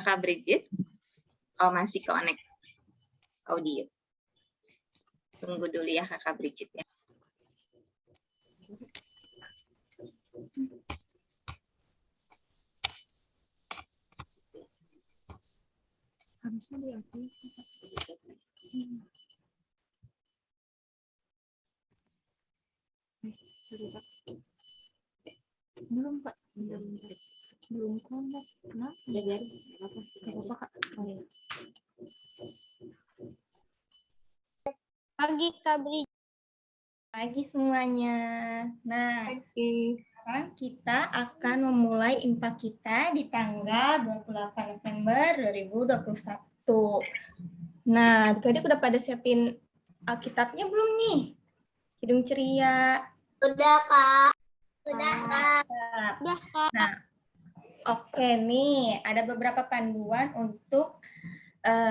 Kakak Bridget? Oh, masih connect audio. Tunggu dulu ya Kakak Bridget ya. Harusnya diakui. Belum Pak, belum kontak. Kenapa? Ya biarin, apa Kak? Pagi Kak Bri. Pagi semuanya. Nah, sekarang kita akan memulai IMPA kita di tanggal 28 November 2021. Nah, adik-adik udah pada siapin Alkitabnya belum nih? Hidung ceria. Udah Kak. Nah, oke nih, ada beberapa panduan untuk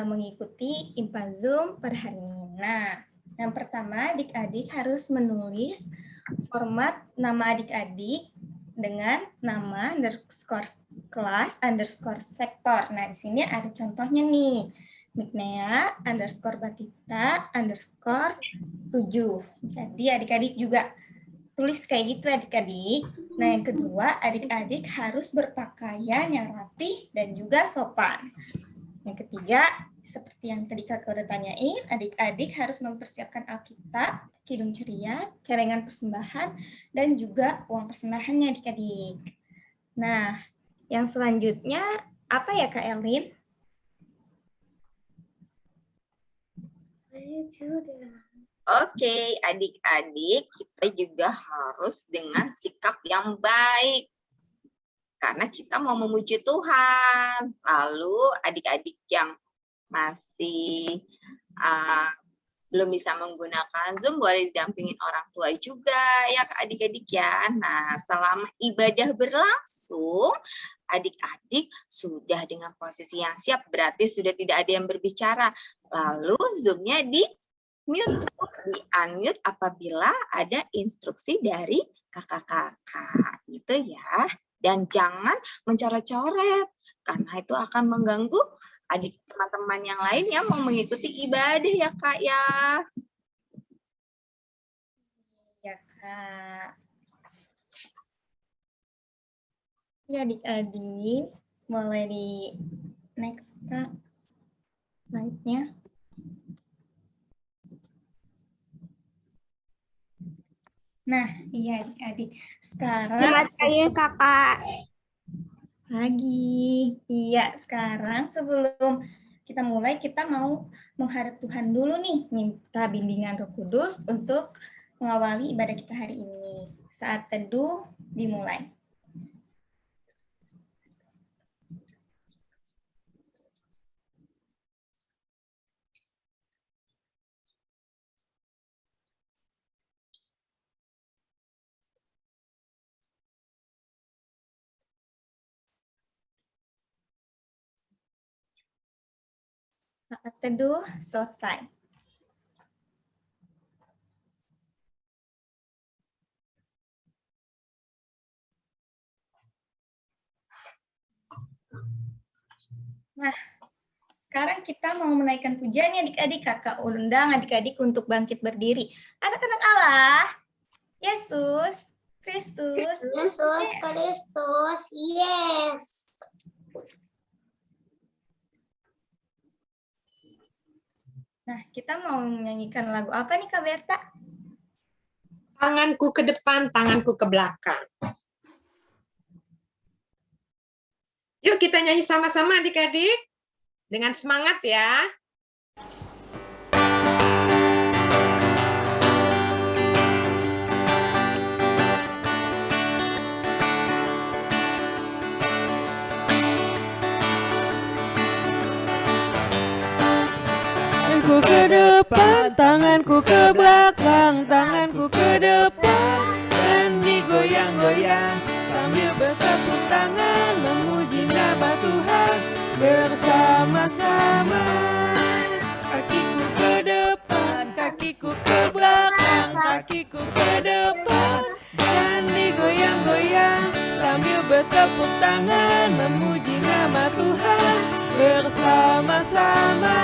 mengikuti IMPA Zoom per hari ini. Nah, yang pertama adik-adik harus menulis format nama adik-adik dengan nama underscore kelas underscore sektor. Nah, di sini ada contohnya nih. Miknea underscore Batita underscore 7. Jadi adik-adik juga tulis kayak gitu adik-adik. Nah, yang kedua, adik-adik harus berpakaian yang rapih dan juga sopan. Yang ketiga, seperti yang tadi kakak udah tanyain, adik-adik harus mempersiapkan Alkitab, Kidung Ceria, celengan persembahan, dan juga uang persembahannya adik-adik. Nah, yang selanjutnya apa ya Kak Elin? Oke, adik-adik, kita juga harus dengan sikap yang baik. Karena kita mau memuji Tuhan. Lalu adik-adik yang masih belum bisa menggunakan Zoom, boleh didampingin orang tua juga ya adik-adik ya. Nah, selama ibadah berlangsung, adik-adik sudah dengan posisi yang siap, berarti sudah tidak ada yang berbicara. Lalu Zoom-nya di-mute, di-unmute apabila ada instruksi dari kakak-kakak. Gitu ya. Dan jangan mencoret-coret, karena itu akan mengganggu adik teman-teman yang lain yang mau mengikuti ibadah ya Kak ya. Ya Kak. Ya adik-adik, mulai di next Kak slide-nya. Nah, iya adik-adik. Sekarang Selamat pagi Kakak. pagi. Iya, sekarang sebelum kita mulai, kita mau menghadap Tuhan dulu nih, minta bimbingan Roh Kudus untuk mengawali ibadah kita hari ini. Saat teduh dimulai. Saat teduh selesai. Nah, sekarang kita mau menaikkan pujian ya adik-adik. Kakak undang adik-adik untuk bangkit berdiri. Anak-anak Allah, Yesus Kristus. Yesus Kristus, yes. Nah, kita mau menyanyikan lagu apa nih Kak Berta? Tanganku ke depan, tanganku ke belakang. Yuk kita nyanyi sama-sama adik-adik. Dengan semangat ya. Tanganku ke depan, tanganku ke belakang, tanganku ke depan dan digoyang-goyang sambil bertepuk tangan memuji nama Tuhan bersama-sama. Kakiku ke depan, kakiku ke belakang, kakiku ke depan dan digoyang-goyang sambil bertepuk tangan memuji nama Tuhan bersama-sama.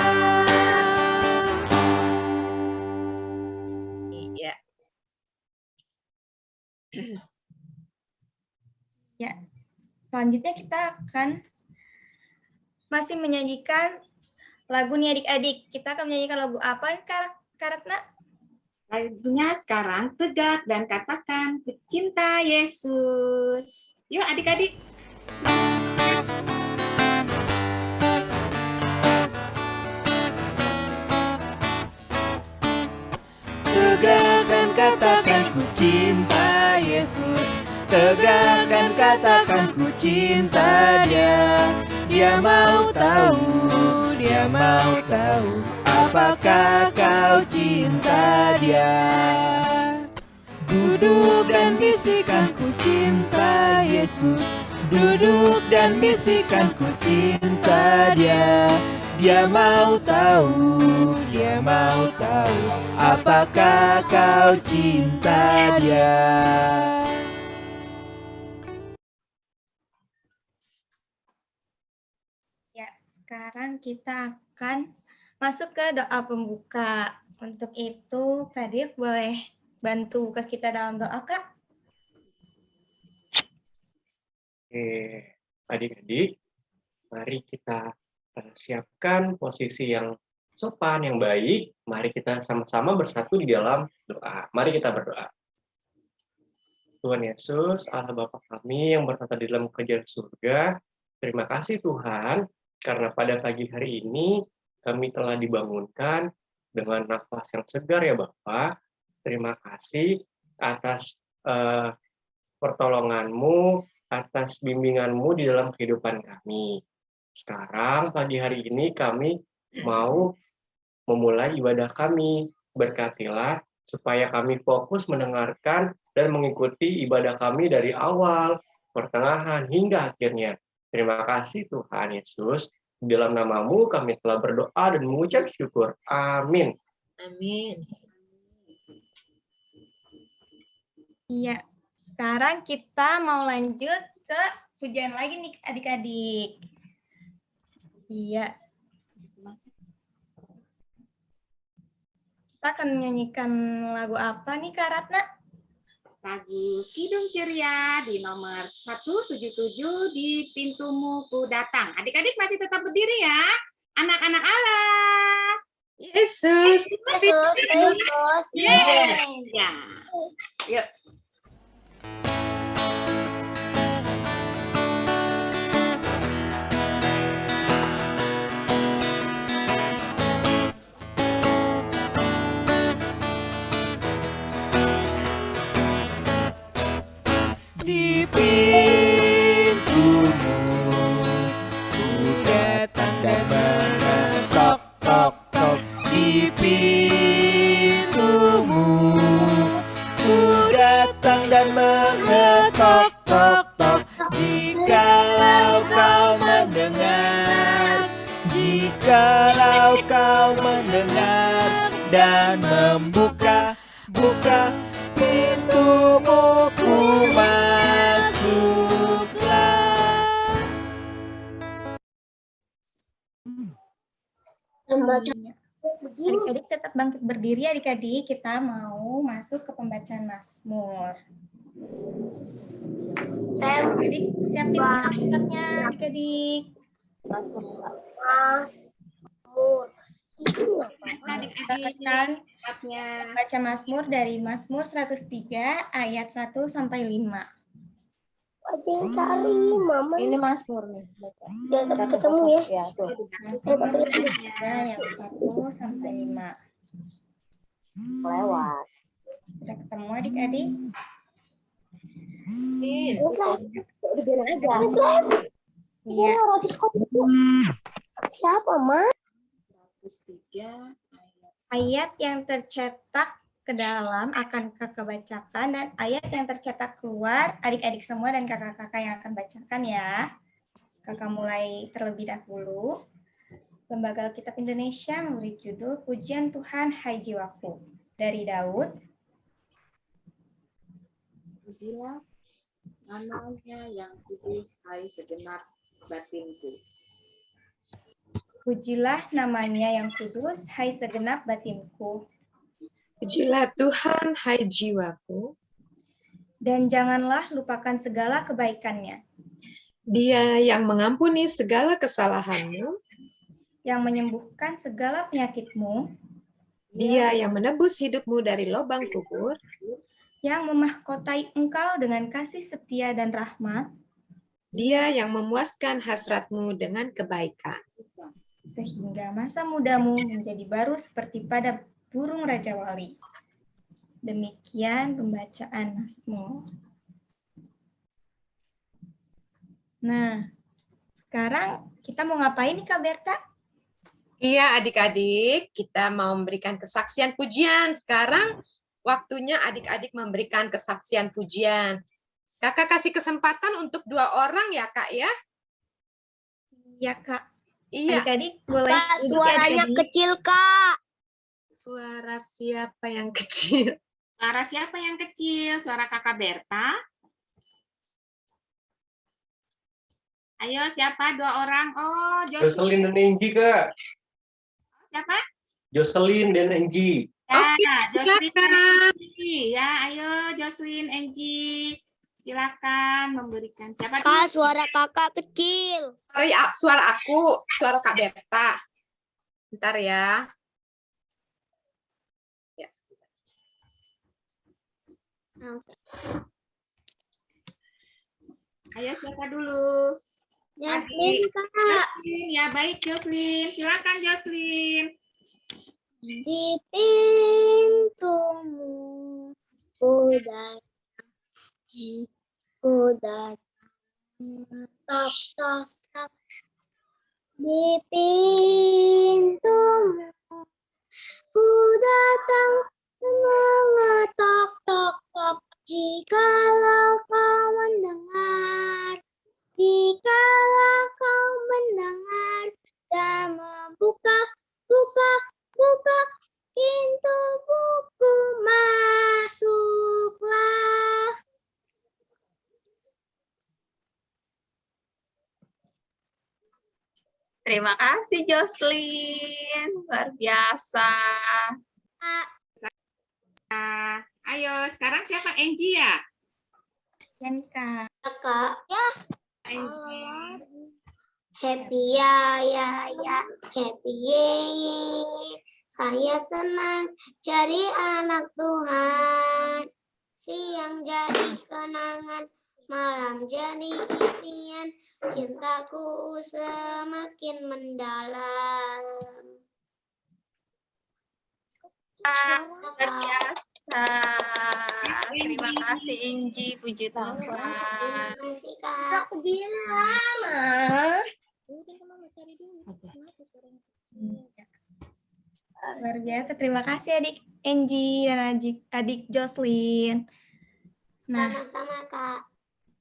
Iya. Ya, selanjutnya kita akan masih menyanyikan lagu nih adik-adik. Kita akan menyanyikan lagu apa, Kak Ratna? Lagunya sekarang tegak dan katakan ku cinta Yesus. Yuk adik-adik. Tegakkan katakan ku cinta Yesus. Tegakkan katakan ku cinta Dia. Dia mau tahu, Dia mau tahu apakah kau cinta Dia. Duduk dan bisikan ku cinta Yesus. Duduk dan bisikan ku cinta Dia. Dia mau tahu, Dia mau tahu apakah kau cinta Dia. Ya, sekarang kita akan masuk ke doa pembuka. Untuk itu, Kak Div boleh bantu ke kita dalam doa, Kak? Oke, adik-adik, mari kita siapkan posisi yang sopan, yang baik. Mari kita sama-sama bersatu di dalam doa. Mari kita berdoa. Tuhan Yesus, Allah Bapa kami yang bertata di dalam kerajaan surga, terima kasih Tuhan, karena pada pagi hari ini kami telah dibangunkan dengan nafas yang segar ya Bapa. Terima kasih atas pertolongan-Mu, atas bimbingan-Mu di dalam kehidupan kami. Sekarang pagi hari ini kami mau memulai ibadah kami. Berkatilah supaya kami fokus mendengarkan dan mengikuti ibadah kami dari awal, pertengahan, hingga akhirnya. Terima kasih Tuhan Yesus. Di dalam nama-Mu kami telah berdoa dan mengucap syukur. Amin. Amin. Iya, sekarang kita mau lanjut ke pujian lagi nih adik-adik. Iya. Kita akan menyanyikan lagu apa nih Kak Ratna? Lagu Kidung Ceria di nomor 177 di Pintumu Ku Datang. Adik-adik masih tetap berdiri ya. Anak-anak Allah. Yesus. Yesus, Yesus, Yes. Ya. Yuk. Di pintumu ku datang dan mengetok tok tok. Di pintumu ku datang dan mengetok tok tok. Jikalau kau mendengar, jikalau kau mendengar dan membuka pintumu, ku masuklah. Adik-adik tetap bangkit berdiri adik-adik. Kita mau masuk ke pembacaan Mazmur. Adik siapin komputernya adik-adik. Adik-adik Akan siapnya. baca Mazmur dari Mazmur 103 ayat 1 sampai 5. Wajib cari mama. Ini Mazmur nih. Jangan ketemu ya. Ya, tuh. Mazmur 103 ayat 1 sampai 5. Lewat. Sudah ketemu adik-adik? Dibiarin aja. Iya. Siapa, Ma? 103 Ayat yang tercetak ke dalam akan kakak bacakan dan ayat yang tercetak keluar adik-adik semua dan kakak-kakak yang akan bacakan ya. Kakak mulai terlebih dahulu. Lembaga Alkitab Indonesia memberi judul Pujian Tuhan Hai Jiwaku dari Daud. Pujilah namanya yang kudus, hai segenap batinku. Pujilah namanya yang kudus, hai segenap batinku. Pujilah Tuhan, hai jiwaku. Dan janganlah lupakan segala kebaikannya, Dia yang mengampuni segala kesalahanmu, yang menyembuhkan segala penyakitmu, Dia yang menebus hidupmu dari lubang kubur, yang memahkotai engkau dengan kasih setia dan rahmat, Dia yang memuaskan hasratmu dengan kebaikan. sehingga masa mudamu menjadi baru seperti pada burung Raja Wali. Demikian pembacaan Mazmur. Nah, sekarang kita mau ngapain nih Kak Berta? Iya adik-adik, kita mau memberikan kesaksian pujian. Sekarang waktunya adik-adik memberikan kesaksian pujian. Kakak kasih kesempatan untuk 2 orang ya Kak ya? Iya Kak. Iya, Adik-adik boleh Kak, duduk ya, suaranya adik-adik. kecil, Kak. suara siapa yang kecil? Suara siapa yang kecil? Suara Kakak Berta? Ayo, siapa 2 orang? Oh, Jocelyn dan Angie, Kak. Siapa? Jocelyn dan Angie. Ya, Oke, Jocelyn dan silakan. Angie. Ya, ayo Jocelyn, Angie. Silakan memberikan. Siapa Kak, dulu? suara kakak kecil. Suara aku, suara Kak Berta. Bentar ya. Ya, sebentar. Ayo siapa dulu? Jocelyn, Kak. Jocelyn, ya baik Jocelyn. Silakan Jocelyn. Di pintumu udah tok tok tok di pintumu ku datang mengetok tok tok jikalau kau mendengar dan membuka buka pintu buku masuklah. Terima kasih Jocelyn, luar biasa. Ayo, sekarang siapa? Angie ya? Ya nih Kak. Kak, ya Angie. happy ya happy saya senang jadi anak Tuhan, siang jadi kenangan, malam jadi impian, cintaku semakin mendalam. Luar biasa. Terima kasih Angie, puji Tuhan. Terima kasih Kak. Luar biasa. Terima kasih adik Angie dan adik Jocelyn. Nah, Sama-sama Kak.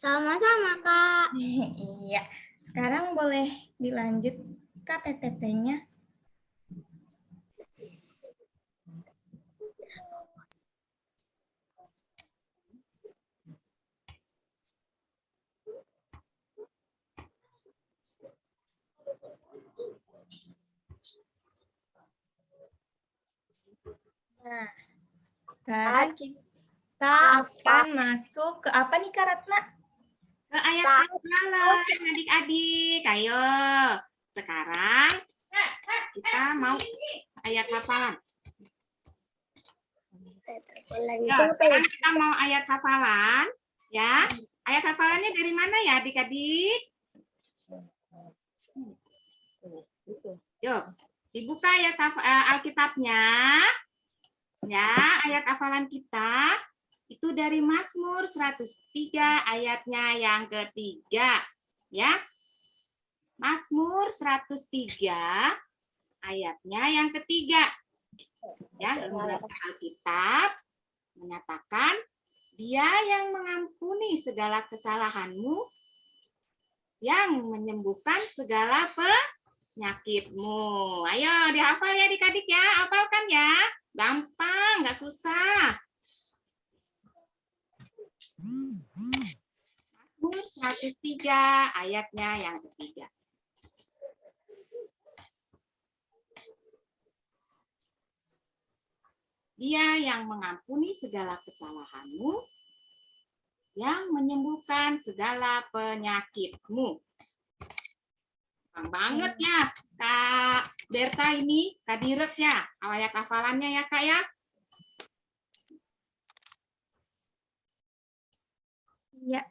Sama-sama Kak. iya. Sekarang boleh dilanjut Kak PPT-nya. Nah, sekarang kita akan masuk ke apa nih Kak Ratna? Ke ayat hafalan, adik-adik. Ayo. Sekarang kita mau ayat hafalan. Ya, sekarang kita mau ayat hafalan. Ya, ayat hafalannya dari mana ya adik-adik? Yuk, dibuka ayat Alkitabnya. Ya, ayat hafalan kita itu dari Mazmur 103 ayatnya yang ketiga. Ya, Mazmur 103 ayatnya yang ketiga. Ya, membaca Alkitab menyatakan Dia yang mengampuni segala kesalahanmu, yang menyembuhkan segala penyakitmu. Ayo dihafal ya adik-adik ya, hafalkan ya. Gampang, nggak susah. Mazmur 103 ayatnya yang ketiga. Dia yang mengampuni segala kesalahanmu, yang menyembuhkan segala penyakitmu. Gampang banget ya, Kak Berta ini, Kak Direk ya, ayat hafalannya ya Kak ya. Ya,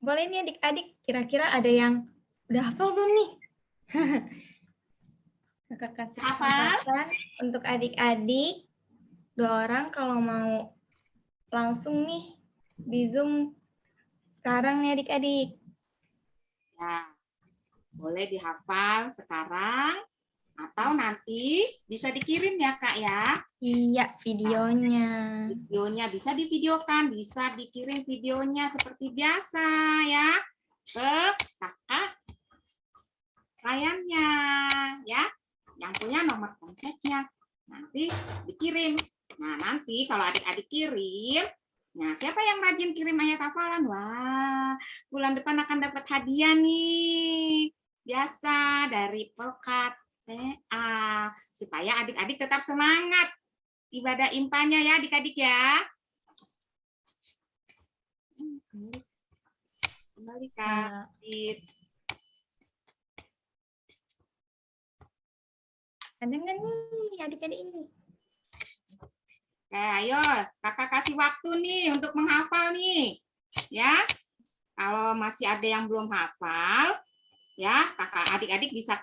boleh nih adik-adik. Kira-kira ada yang udah hafal belum nih? Kakak kasih Hafal? kesempatan untuk adik-adik. 2 orang kalau mau langsung nih di Zoom sekarang nih adik-adik. Ya, boleh dihafal sekarang atau nanti bisa dikirim ya Kak ya. Iya, videonya. Videonya bisa divideokan, bisa dikirim videonya seperti biasa ya ke kakak layannya ya, yang punya nomor kontaknya nanti dikirim. Nah nanti kalau adik-adik kirim, nah siapa yang rajin kirim ayat hafalan, wah bulan depan akan dapat hadiah nih biasa dari Pelkat PA supaya adik-adik tetap semangat ibadah impanya ya adik-adik ya. Kembali Kak. Ada nggak nih adik-adik ini? Oke, ayo kakak kasih waktu nih untuk menghafal nih. Ya, kalau masih ada yang belum hafal, ya kakak adik-adik bisa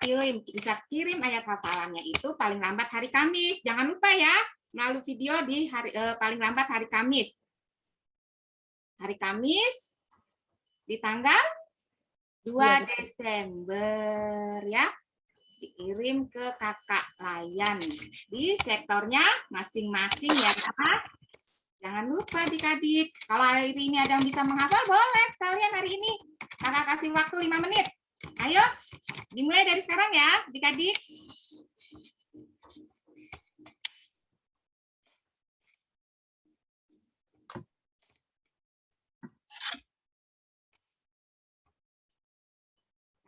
kirim ayat hafalannya itu paling lambat hari Kamis. Jangan lupa ya, melalui video di paling lambat hari Kamis. Hari Kamis di tanggal 2 Desember ya. Dikirim ke kakak layan di sektornya masing-masing ya Kak. Jangan lupa adik-adik. Kalau hari ini ada yang bisa menghafal, boleh sekalian hari ini. Kakak kasih waktu 5 menit. Ayo, dimulai dari sekarang ya adik-adik.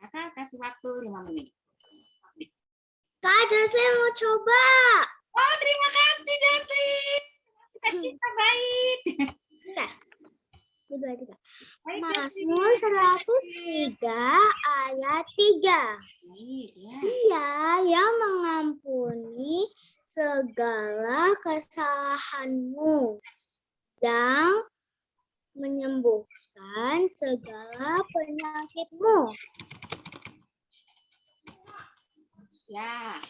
Kakak kasih waktu 5 menit. Kak Jocelyn mau coba. Oh, terima kasih Jocelyn. Sukacita baik. Baik, Mazmur 103 ayat 3. Dia yang mengampuni segala kesalahanmu, yang menyembuhkan segala penyakitmu. Ya.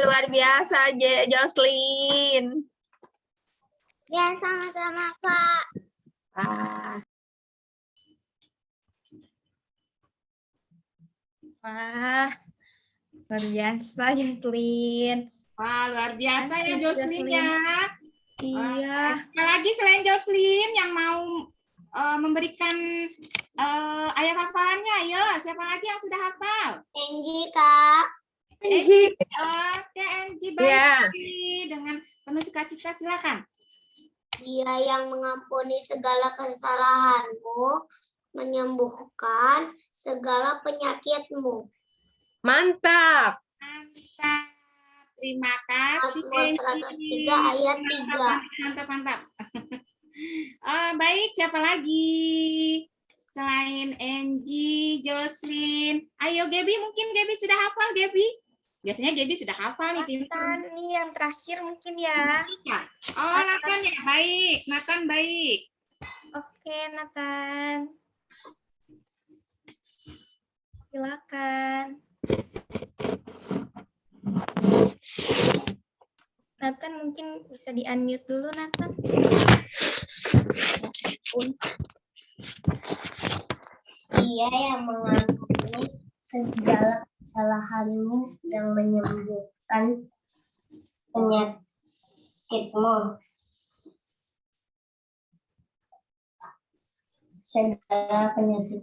Luar biasa Jocelyn. Ya, sama-sama Kak. Wah, luar biasa Jocelyn. Wah, luar biasa ya Jocelyn ya. Iya. Apalagi selain Jocelyn yang mau memberikan ayat hafalannya, ayo siapa lagi yang sudah hafal? Angie Kak. Angie. Oke, Angie baik. Dengan penuh sukacita silakan. Dia yang mengampuni segala kesalahanmu, menyembuhkan segala penyakitmu. Mantap. Mantap. Terima kasih. Mazmur 103 ayat 3. Mantap. Baik, siapa lagi? Selain Angie, Jocelyn. Ayo Gaby, mungkin Gaby sudah hafal Gaby? Biasanya Gaby sudah hafal nih. Nathan nih yang terakhir mungkin ya. Oh, Nathan ya, baik. Nathan baik. Oke, Nathan. Silakan. Nathan mungkin bisa di-unmute dulu, Nathan. Dia yang mengampuni segala kesalahanmu, yang menyembuhkan penyakitmu. Segala penyakit.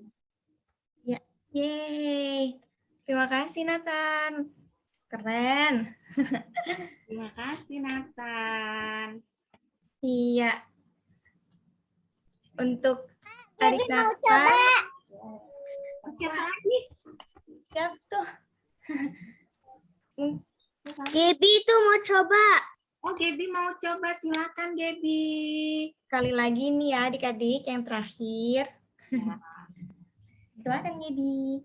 Ya, yeay. Terima kasih, Nathan. Keren. Terima kasih Nathan. Iya. Untuk adik Nathan. Siapa lagi? Siap tuh. Gaby itu mau coba. Oh, Gaby mau coba. Silakan, Gaby. Sekali lagi nih ya adik-adik yang terakhir. Silakan Gaby.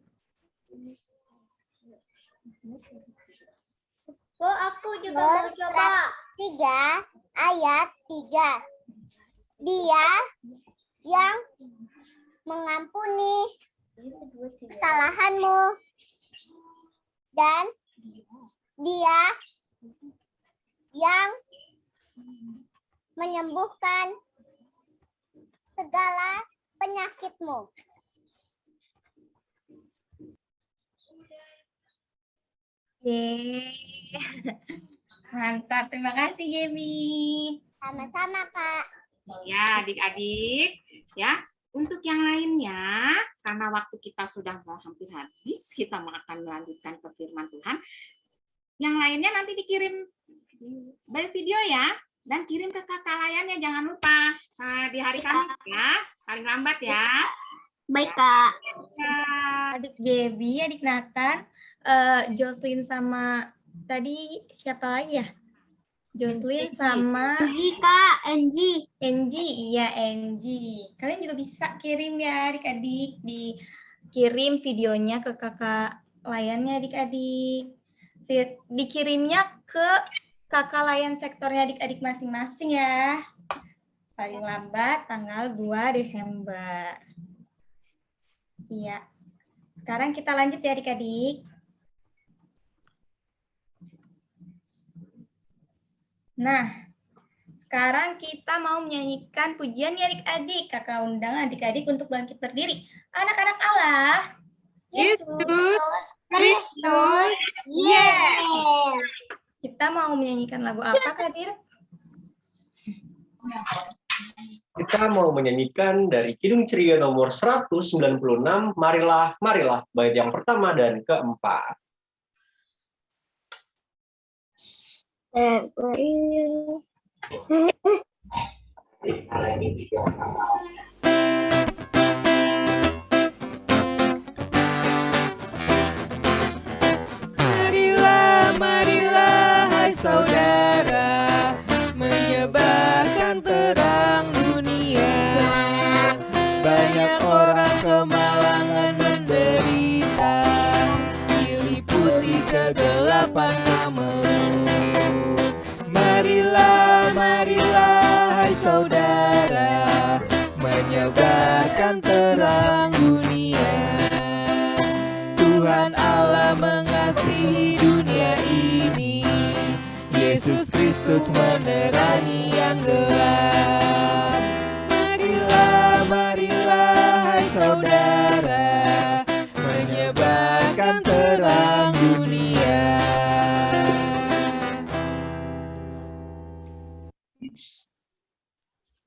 Oh, aku juga mau coba. 3 ayat 3. Dia yang mengampuni kesalahanmu dan dia yang menyembuhkan segala penyakitmu. Yeay. Mantap, terima kasih Gaby. Sama-sama, Kak. Ya, adik-adik. Ya, untuk yang lainnya, karena waktu kita sudah mau hampir habis, kita akan melanjutkan ke firman Tuhan. Yang lainnya nanti dikirim by video ya, dan kirim ke kakak layannya, jangan lupa. Di hari Kamis ya, paling lambat ya. Baik, Kak. Adik Gaby, adik Nathan, Jocelyn sama tadi siapa lagi ya? Jocelyn sama Enji, Kak. Enji. Enji, iya Enji. Kalian juga bisa kirim ya adik-adik, dikirim videonya ke kakak layannya adik-adik. Dikirimnya ke kakak layan sektornya adik-adik masing-masing ya. Paling lambat tanggal 2 Desember. Iya. Sekarang kita lanjut ya adik-adik. Nah, sekarang kita mau menyanyikan pujian ya adik-adik. Kakak undang adik-adik untuk bangkit berdiri. Anak-anak Allah, Yesus Kristus. Yes. kita mau menyanyikan lagu apa, Kak Dir? Kita mau menyanyikan dari Kidung Ceria nomor 196, Marilah, Marilah, bait yang pertama dan keempat. Marilah, marilah, hai saudara, menyebarkan terang dunia. Banyak orang kemalangan menderita, diliputi kegelapan mengeluh. Marilah, marilah, hai saudara, menyebarkan terang dunia. Tuhan Allah mengasihi dunia ini, Yesus Kristus menerangi yang gelap. Marilah, marilah, hai saudara, menyebarkan terang dunia.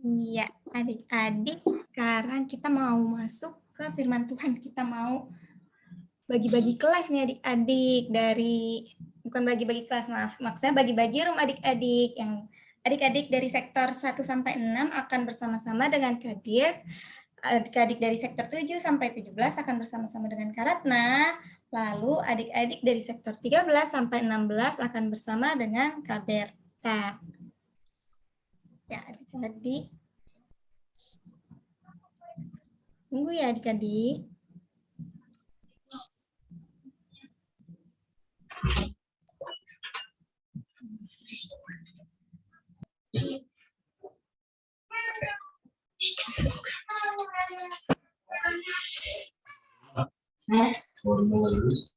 Iya, adik-adik, sekarang kita mau masuk ke firman Tuhan. Kita mau bagi-bagi kelas nih adik-adik bukan bagi-bagi kelas, maksudnya bagi-bagi room adik-adik. Yang adik-adik dari sektor 1 sampai 6 akan bersama-sama dengan Kadir. Adik-adik dari sektor 7 sampai 17 akan bersama-sama dengan Karatna. Lalu adik-adik dari sektor 13 sampai 16 akan bersama dengan Kak Berta. Ya, adik-adik. Tunggu ya adik-adik.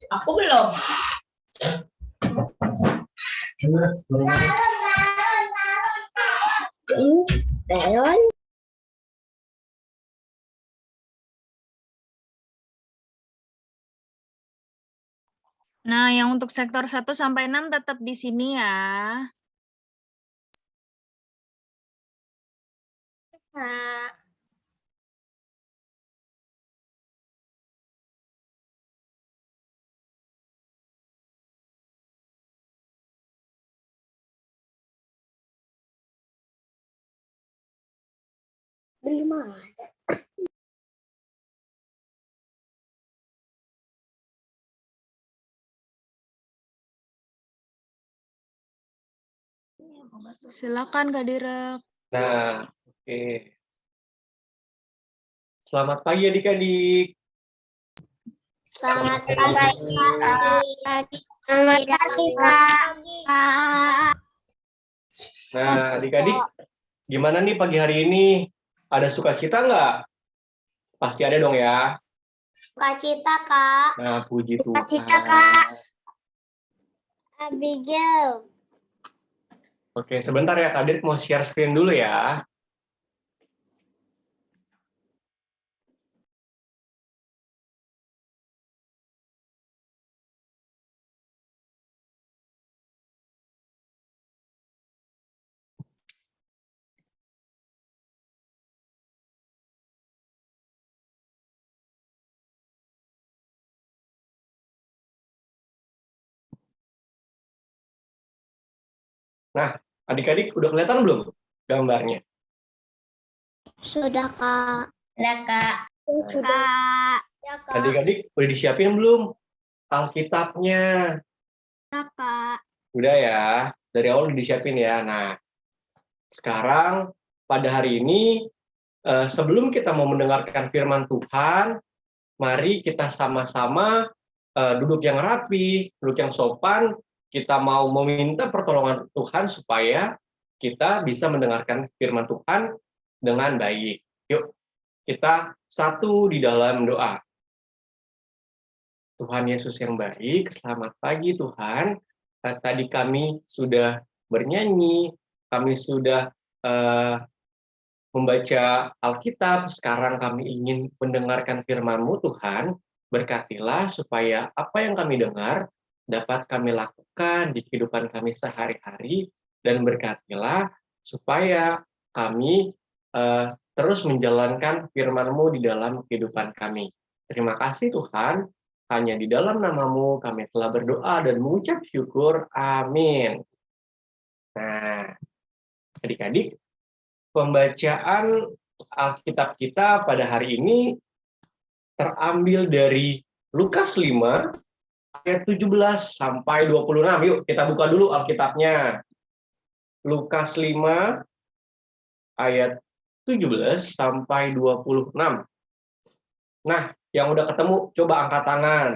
Aku belum. Nah, yang untuk sektor 1 sampai 6 tetap di sini ya. Kak. Belum ada. Silakan Kak Direk. Nah, oke. Selamat pagi adik-adik. Selamat pagi, Kak. Selamat pagi, Kak. Nah, adik-adik, gimana nih pagi hari ini? Ada sukacita nggak? Pasti ada dong ya. Sukacita, Kak. Nah, puji Tuhan. Sukacita, Kak. Abigail. Oke, sebentar ya, Kak Dirk mau share screen dulu ya. Nah, adik-adik udah kelihatan belum gambarnya? Sudah, Kak. Sudah, Kak. Sudah. Ya, Kak. Adik-adik udah disiapin belum Alkitabnya? Ya, Kak. Udah ya, dari awal udah disiapin ya. Nah, sekarang pada hari ini, sebelum kita mau mendengarkan firman Tuhan, mari kita sama-sama duduk yang rapi, duduk yang sopan, kita mau meminta pertolongan Tuhan supaya kita bisa mendengarkan firman Tuhan dengan baik. Yuk, kita satu di dalam doa. Tuhan Yesus yang baik, selamat pagi Tuhan. Tadi kami sudah bernyanyi, kami sudah membaca Alkitab, sekarang kami ingin mendengarkan firman-Mu Tuhan. Berkatilah supaya apa yang kami dengar dapat kami lakukan di kehidupan kami sehari-hari, dan berkatilah supaya kami terus menjalankan firman-Mu di dalam kehidupan kami. Terima kasih Tuhan, hanya di dalam nama-Mu kami telah berdoa dan mengucap syukur. Amin. Nah, adik-adik, pembacaan Alkitab kita pada hari ini terambil dari Lukas 5 ayat 17 sampai 26. Yuk, kita buka dulu Alkitabnya. Lukas 5 ayat 17 sampai 26. Nah, yang udah ketemu coba angkat tangan.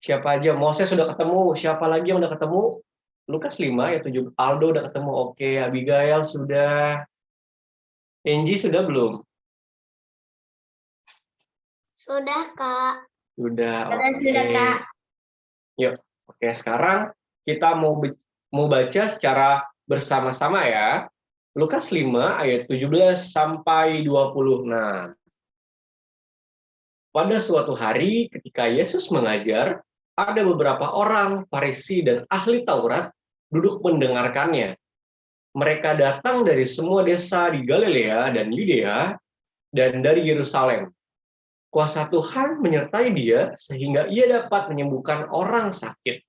Siapa aja? Moses sudah ketemu. Siapa lagi yang udah ketemu? Lukas 5 ayat 7. Aldo udah ketemu. Oke, Abigail sudah. Angie sudah belum? Sudah, Kak. Sudah. Sudah, Kak. Yuk. Oke, sekarang kita mau baca secara bersama-sama ya. Lukas 5 ayat 17 sampai 20. Nah, pada suatu hari ketika Yesus mengajar, ada beberapa orang Farisi dan ahli Taurat duduk mendengarkannya. Mereka datang dari semua desa di Galilea dan Yudea dan dari Yerusalem. Kuasa Tuhan menyertai dia sehingga ia dapat menyembuhkan orang sakit.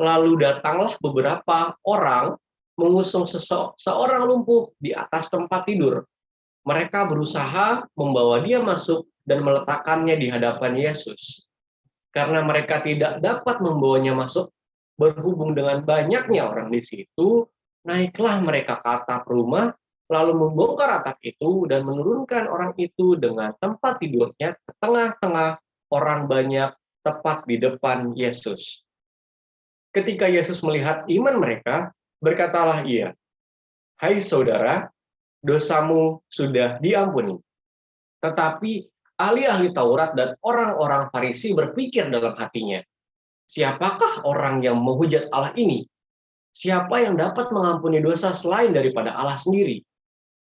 Lalu datanglah beberapa orang mengusung seorang lumpuh di atas tempat tidur. Mereka berusaha membawa dia masuk dan meletakkannya di hadapan Yesus. Karena mereka tidak dapat membawanya masuk, berhubung dengan banyaknya orang di situ, naiklah mereka ke atap rumah, lalu membongkar atap itu dan menurunkan orang itu dengan tempat tidurnya ke tengah-tengah orang banyak tepat di depan Yesus. Ketika Yesus melihat iman mereka, berkatalah ia, "Hai saudara, dosamu sudah diampuni." Tetapi ahli-ahli Taurat dan orang-orang Farisi berpikir dalam hatinya, "Siapakah orang yang menghujat Allah ini? Siapa yang dapat mengampuni dosa selain daripada Allah sendiri?"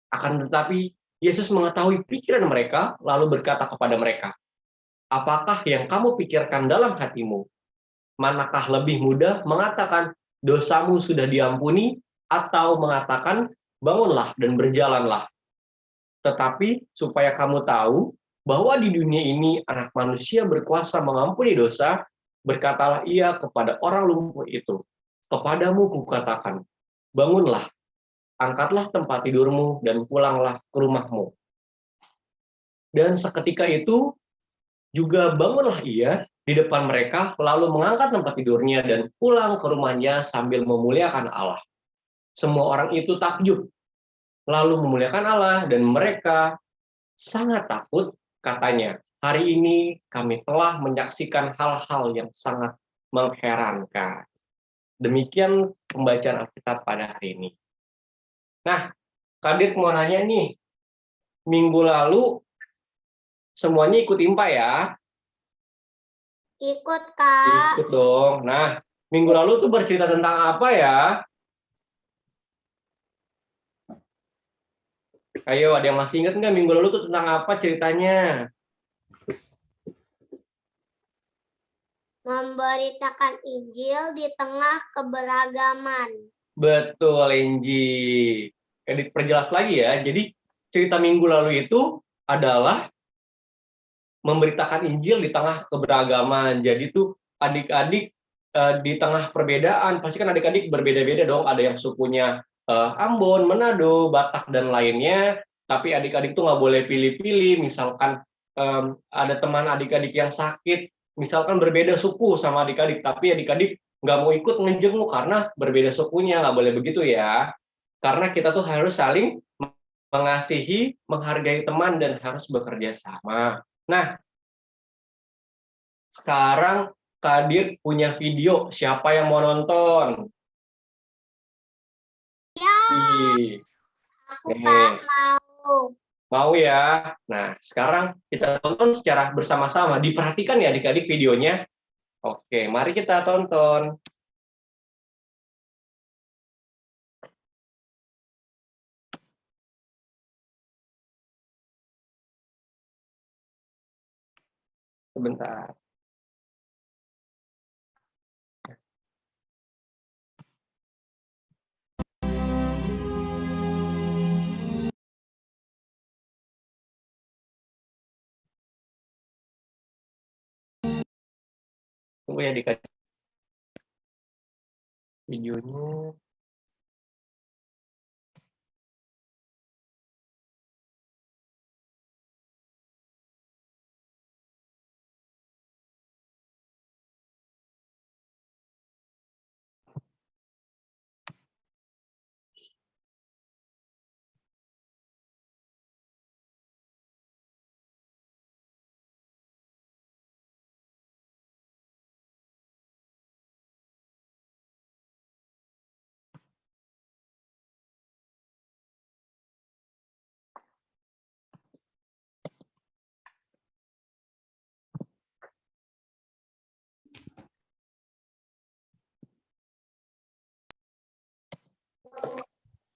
Akan tetapi Yesus mengetahui pikiran mereka, lalu berkata kepada mereka, "Apakah yang kamu pikirkan dalam hatimu? Manakah lebih mudah mengatakan dosamu sudah diampuni, atau mengatakan bangunlah dan berjalanlah? Tetapi supaya kamu tahu bahwa di dunia ini anak manusia berkuasa mengampuni dosa, berkatalah ia kepada orang lumpuh itu, kepadamu kukatakan, bangunlah, angkatlah tempat tidurmu dan pulanglah ke rumahmu." Dan seketika itu juga bangunlah ia di depan mereka, lalu mengangkat tempat tidurnya dan pulang ke rumahnya sambil memuliakan Allah. Semua orang itu takjub, lalu memuliakan Allah, dan mereka sangat takut, katanya, hari ini kami telah menyaksikan hal-hal yang sangat mengherankan. Demikian pembacaan Alkitab pada hari ini. Nah, Kadir mau nanya nih, minggu lalu semuanya ikut IMPA ya? Ikut, Kak. Ikut dong. Nah, minggu lalu tuh bercerita tentang apa ya? Ayo, ada yang masih ingat nggak minggu lalu tuh tentang apa ceritanya? Memberitakan Injil di tengah keberagaman. Betul, Enji. Diperjelas lagi ya. Jadi cerita minggu lalu itu adalah memberitakan Injil di tengah keberagaman. Jadi tuh adik-adik di tengah perbedaan, pasti kan adik-adik berbeda-beda dong. Ada yang sukunya Ambon, Manado, Batak, dan lainnya. Tapi adik-adik tuh nggak boleh pilih-pilih. Misalkan ada teman adik-adik yang sakit, misalkan berbeda suku sama adik-adik, tapi adik-adik nggak mau ikut ngejenguk karena berbeda sukunya, nggak boleh begitu ya. Karena kita tuh harus saling mengasihi, menghargai teman, dan harus bekerja sama. Nah, sekarang Kadir punya video. Siapa yang mau nonton? Ya, Ih, aku Kak mau. mau ya? Nah, sekarang kita tonton secara bersama-sama. Diperhatikan ya adik-adik videonya. Oke, mari kita tonton. Sebentar. Tunggu ya dikasih videonya.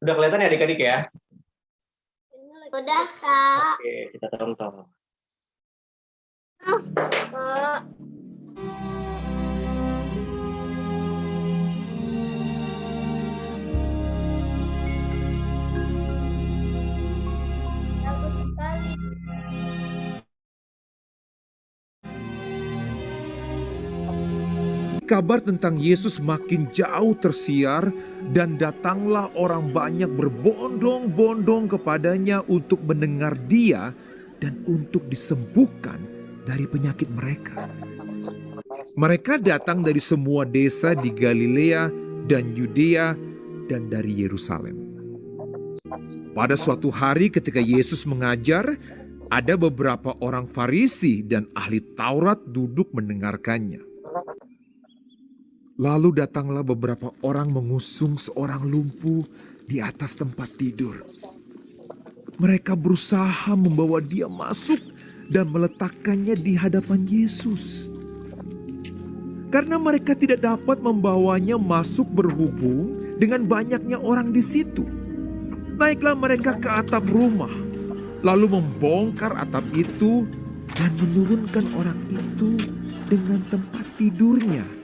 Udah kelihatan ya adik-adik ya? Udah, Kak. Oke, kita tonton. Kak. Bagus sekali. Kabar tentang Yesus makin jauh tersiar dan datanglah orang banyak berbondong-bondong kepadanya untuk mendengar Dia dan untuk disembuhkan dari penyakit mereka. Mereka datang dari semua desa di Galilea dan Yudea dan dari Yerusalem. Pada suatu hari ketika Yesus mengajar, ada beberapa orang Farisi dan ahli Taurat duduk mendengarkannya. Lalu datanglah beberapa orang mengusung seorang lumpuh di atas tempat tidur. Mereka berusaha membawa dia masuk dan meletakkannya di hadapan Yesus. Karena mereka tidak dapat membawanya masuk berhubung dengan banyaknya orang di situ. Naiklah mereka ke atap rumah, lalu membongkar atap itu dan menurunkan orang itu dengan tempat tidurnya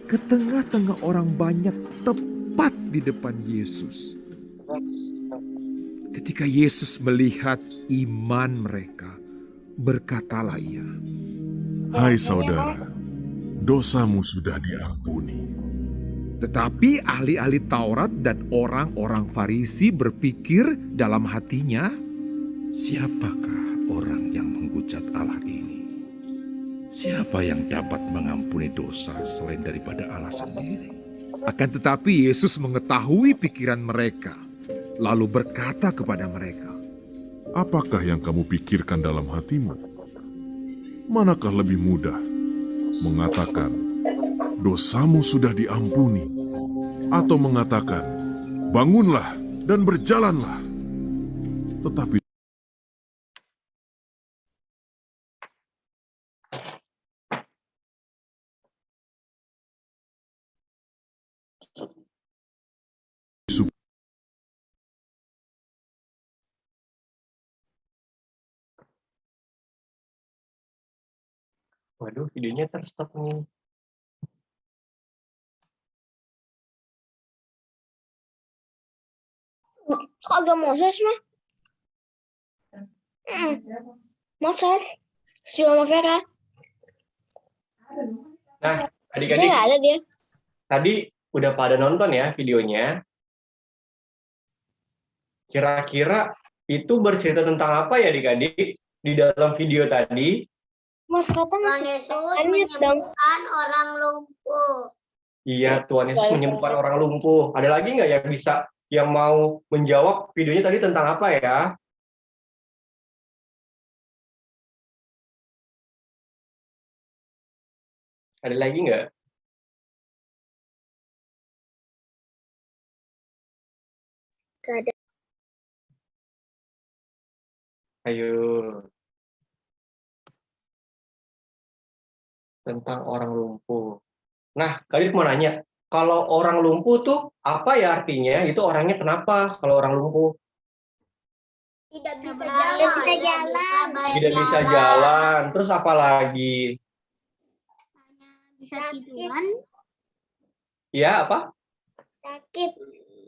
ke tengah-tengah orang banyak tepat di depan Yesus. Ketika Yesus melihat iman mereka, berkatalah Ia, "Hai saudara, dosamu sudah diampuni." Tetapi ahli-ahli Taurat dan orang-orang Farisi berpikir dalam hatinya, siapakah orang yang menghujat Allah ini? Siapa yang dapat mengampuni dosa selain daripada Allah sendiri? Akan tetapi Yesus mengetahui pikiran mereka, lalu berkata kepada mereka, Apakah yang kamu pikirkan dalam hatimu? Manakah lebih mudah mengatakan, dosamu sudah diampuni, atau mengatakan, bangunlah dan berjalanlah? Tetapi Waduh, videonya terstop nih. Kok agak Moses mah? Moses. Si Mama Vera. Nah, Saya adik-adik, nggak ada dia. tadi udah pada nonton ya videonya. Kira-kira itu bercerita tentang apa ya adik-adik di dalam video tadi? Mas kata Tuhan Yesus menyembuhkan orang lumpuh. Iya, Tuhan Yesus menyembuhkan orang lumpuh. Ada lagi nggak yang mau menjawab videonya tadi tentang apa ya? Ada lagi nggak? Nggak ada. Ayo. Tentang orang lumpuh. Nah, kalian mau nanya, kalau orang lumpuh tuh apa ya artinya? Itu orangnya kenapa kalau orang lumpuh? Tidak bisa jalan. Tidak bisa jalan. Terus apa lagi? Bisa tiduran. Ya, apa? Sakit.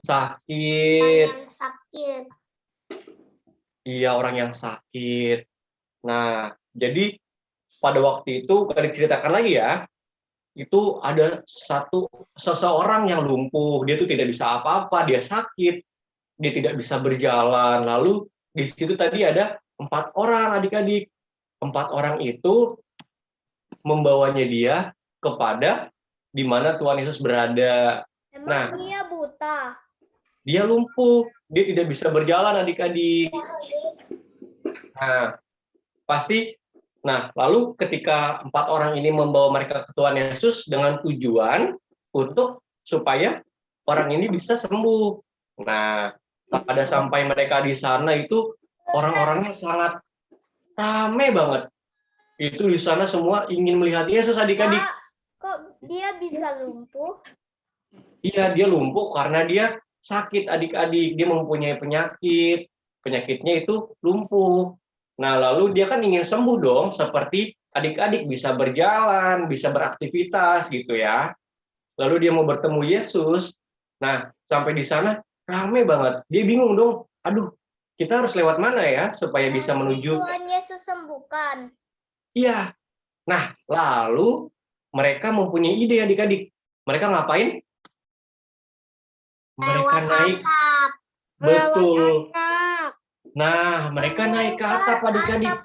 Sakit. Yang sakit. Iya, orang yang sakit. Nah, jadi pada waktu itu, kalau diceritakan lagi ya, itu ada seseorang yang lumpuh, dia tuh tidak bisa apa-apa, dia sakit, dia tidak bisa berjalan. Lalu di situ tadi ada 4 orang adik-adik. 4 orang itu membawanya dia kepada di mana Tuhan Yesus berada. Nah, Dia buta. dia lumpuh, dia tidak bisa berjalan adik-adik. Nah, lalu ketika 4 orang ini membawa mereka ke Tuhan Yesus dengan tujuan untuk supaya orang ini bisa sembuh. Nah, pada sampai mereka di sana itu orang-orangnya sangat ramai banget. Itu di sana semua ingin melihat Yesus adik-adik. Kok dia bisa lumpuh? Iya, dia lumpuh karena dia sakit adik-adik. Dia mempunyai penyakit. Penyakitnya itu lumpuh. Nah, lalu dia kan ingin sembuh dong, seperti adik-adik bisa berjalan, bisa beraktivitas gitu ya. Lalu dia mau bertemu Yesus. Nah, sampai di sana rame banget. Dia bingung dong, aduh, kita harus lewat mana ya supaya bisa menuju. Tuhan Yesus sembuhkan. Iya. Nah, lalu mereka mempunyai ide adik-adik. Mereka ngapain? Mereka naik. Betul. Nah, mereka naik ke atap adik-adik.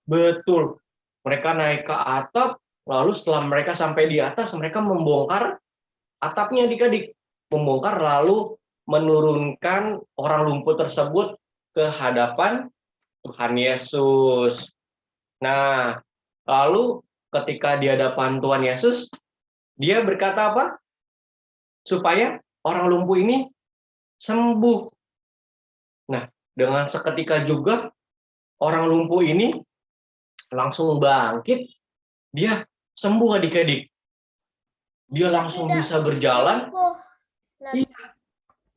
Betul. Mereka naik ke atap, lalu setelah mereka sampai di atas, mereka membongkar atapnya adik-adik. Membongkar lalu menurunkan orang lumpuh tersebut ke hadapan Tuhan Yesus. Nah, lalu ketika di hadapan Tuhan Yesus, dia berkata apa? Supaya orang lumpuh ini sembuh. Nah, dengan seketika juga orang lumpuh ini langsung bangkit, dia sembuh adik-adik. Dia langsung bisa berjalan. Iya.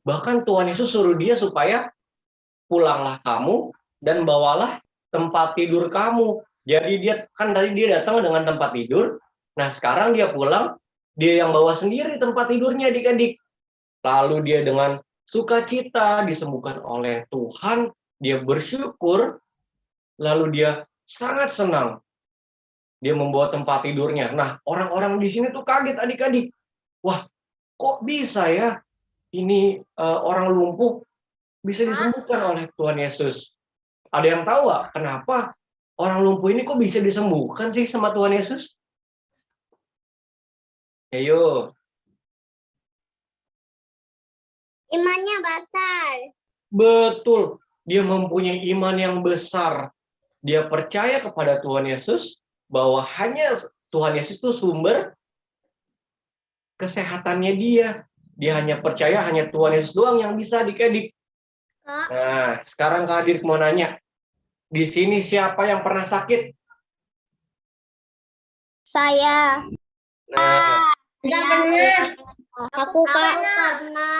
Bahkan Tuhan Yesus suruh dia supaya pulanglah kamu dan bawalah tempat tidur kamu. Jadi dia kan tadi dia datang dengan tempat tidur. Nah, sekarang dia pulang, dia yang bawa sendiri tempat tidurnya adik-adik. Lalu dia dengan sukacita disembuhkan oleh Tuhan, dia bersyukur, lalu dia sangat senang. Dia membawa tempat tidurnya. Nah, orang-orang di sini tuh kaget adik-adik. Wah, kok bisa ya ini orang lumpuh bisa disembuhkan oleh Tuhan Yesus? Ada yang tahu nggak kenapa orang lumpuh ini kok bisa disembuhkan sih sama Tuhan Yesus? Ayo. Imannya besar. Betul. Dia mempunyai iman yang besar. Dia percaya kepada Tuhan Yesus bahwa hanya Tuhan Yesus itu sumber kesehatannya dia. Dia hanya percaya hanya Tuhan Yesus doang yang bisa adik-adik. Kak. Nah, sekarang Kak Adik mau nanya. Di sini siapa yang pernah sakit? Saya. Nah, Enggak pernah. Aku Kak. Pernah.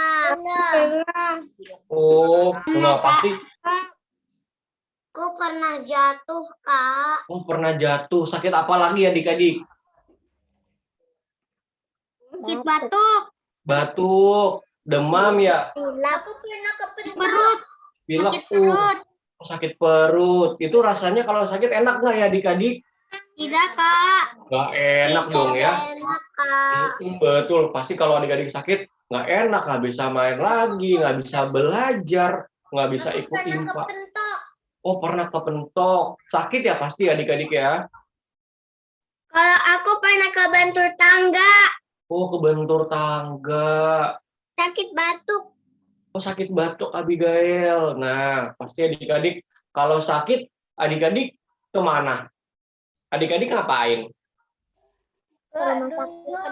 oh, kenapa sih? Aku pernah jatuh, Kak. Oh, pernah jatuh. Sakit apa lagi adik-adik? Sakit batuk. Batuk, demam ya, Aku pernah kepet perut. pilek. Sakit perut. Sakit perut. Itu rasanya kalau sakit enak nggak ya adik-adik? Tidak, Kak. Nggak enak dong ya. Enak, Kak. Betul, pasti kalau adik-adik sakit nggak enak, nggak bisa main lagi, nggak bisa belajar, nggak bisa Aku ikut pernah impa. kepentok. Oh, pernah kepentok. Sakit ya pasti adik-adik ya. Kalau aku pernah kebentur tangga. Oh, kebentur tangga. Sakit batuk. Oh, sakit batuk Abigail. Nah, pasti adik-adik kalau sakit, adik-adik kemana? Adik-adik ngapain? Ke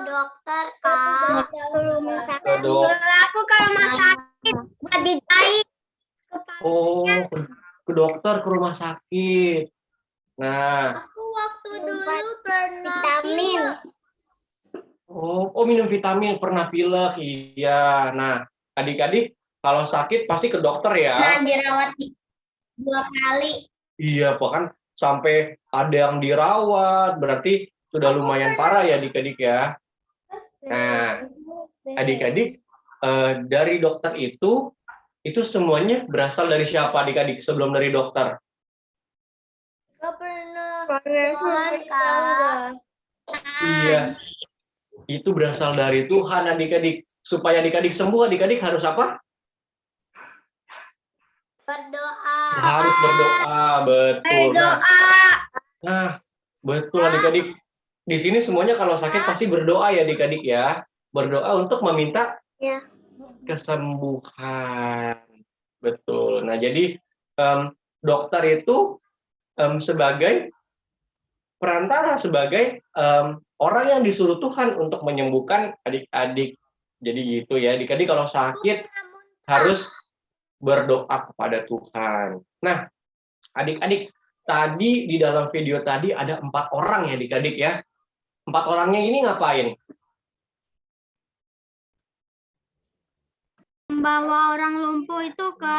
dokter, Kak. Ke rumah sakit. Ke dok- Aku ke rumah sakit buat dijahit. Oh, ke dokter, ke rumah sakit. Nah, Aku waktu dulu pernah vitamin. oh minum vitamin, pernah pilek. Iya. Nah, adik-adik kalau sakit pasti ke dokter ya. Nah, dirawat 2 kali. Iya, bahkan sampai ada yang dirawat, berarti sudah lumayan parah ya adik-adik ya. Nah, adik-adik dari dokter itu semuanya berasal dari siapa adik-adik sebelum dari dokter? Gak pernah. Tuhan, Kak. Iya, itu berasal dari Tuhan adik-adik. Supaya adik-adik sembuh, adik-adik harus apa? Berdoa. Harus berdoa, betul. Berdoa. Nah, betul adik-adik. Di sini semuanya kalau sakit pasti berdoa ya adik-adik ya. Berdoa untuk meminta Ya. kesembuhan. Betul. Nah, jadi dokter itu sebagai perantara, sebagai orang yang disuruh Tuhan untuk menyembuhkan adik-adik. Jadi gitu ya, adik-adik kalau sakit harus berdoa kepada Tuhan. Nah, adik-adik, tadi di dalam video tadi ada 4 orang ya adik-adik ya. 4 orangnya ini ngapain? Membawa orang lumpuh itu ke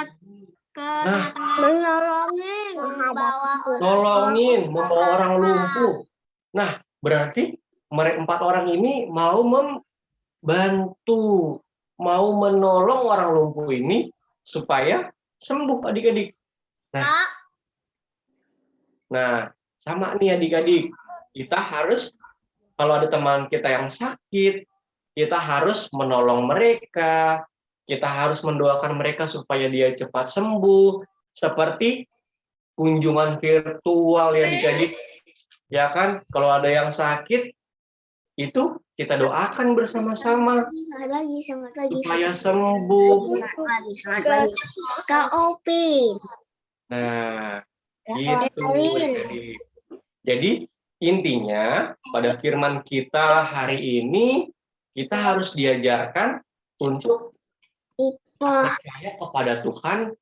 Nah, menolongin, membawa orang lumpuh. Nah, berarti mereka 4 orang ini mau membantu, mau menolong orang lumpuh ini supaya sembuh adik-adik. Nah, sama nih adik-adik. Kita harus, kalau ada teman kita yang sakit, kita harus menolong mereka. Kita harus mendoakan mereka supaya dia cepat sembuh. Seperti kunjungan virtual ya adik-adik. Ya kan, kalau ada yang sakit, itu kita doakan bersama-sama supaya sembuh. Kak Opi. Nah, gitu. Jadi intinya pada firman kita hari ini, kita harus diajarkan untuk percaya kepada Tuhan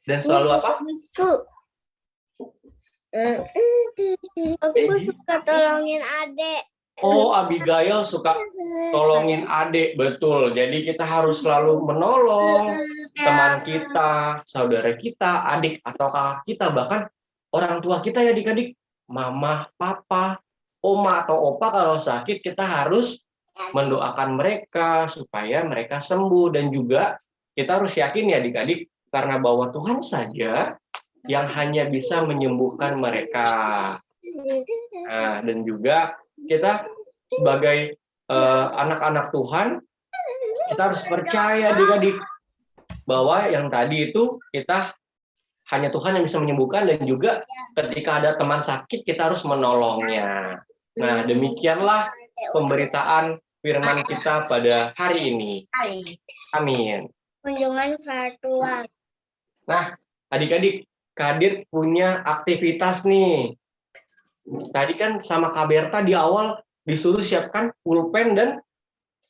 dan selalu apa? Aku suka tolongin adek. Oh, Abigail suka tolongin adik, betul. Jadi kita harus selalu menolong teman kita, saudara kita, adik atau kakak kita, bahkan orang tua kita ya adik-adik, mama, papa, oma atau opa kalau sakit kita harus mendoakan mereka supaya mereka sembuh, dan juga kita harus yakin ya adik-adik karena bahwa Tuhan saja yang hanya bisa menyembuhkan mereka. Nah, dan juga kita sebagai anak-anak Tuhan, kita harus percaya adik-adik bahwa yang tadi itu kita hanya Tuhan yang bisa menyembuhkan, dan juga ketika ada teman sakit kita harus menolongnya. Nah, demikianlah pemberitaan firman kita pada hari ini. Amin. Kunjungan virtual. Nah, adik-adik, Kadir punya aktivitas nih. Tadi kan sama Kak Berta di awal disuruh siapkan pulpen dan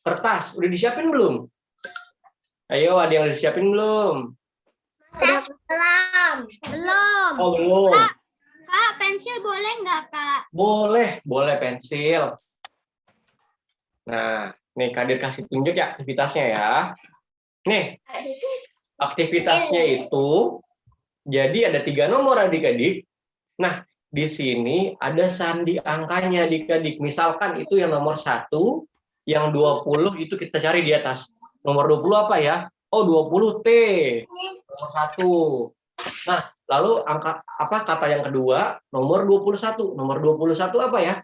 kertas. Udah disiapin belum? Ayo, ada yang udah disiapin belum? Belum. Oh, belum. Kak, pensil boleh nggak, Kak? Boleh pensil. Nah, nih Kadir kasih tunjuk ya aktivitasnya ya. Nih, aktivitasnya itu, jadi ada 3 nomor adik-adik. Nah, di sini ada sandi angkanya adik-adik. Misalkan itu yang nomor 1, yang 20 itu kita cari di atas. Nomor 20 apa ya? Oh, 20T. Nomor 1. Nah, lalu kata yang kedua, nomor 21. Nomor 21 apa ya?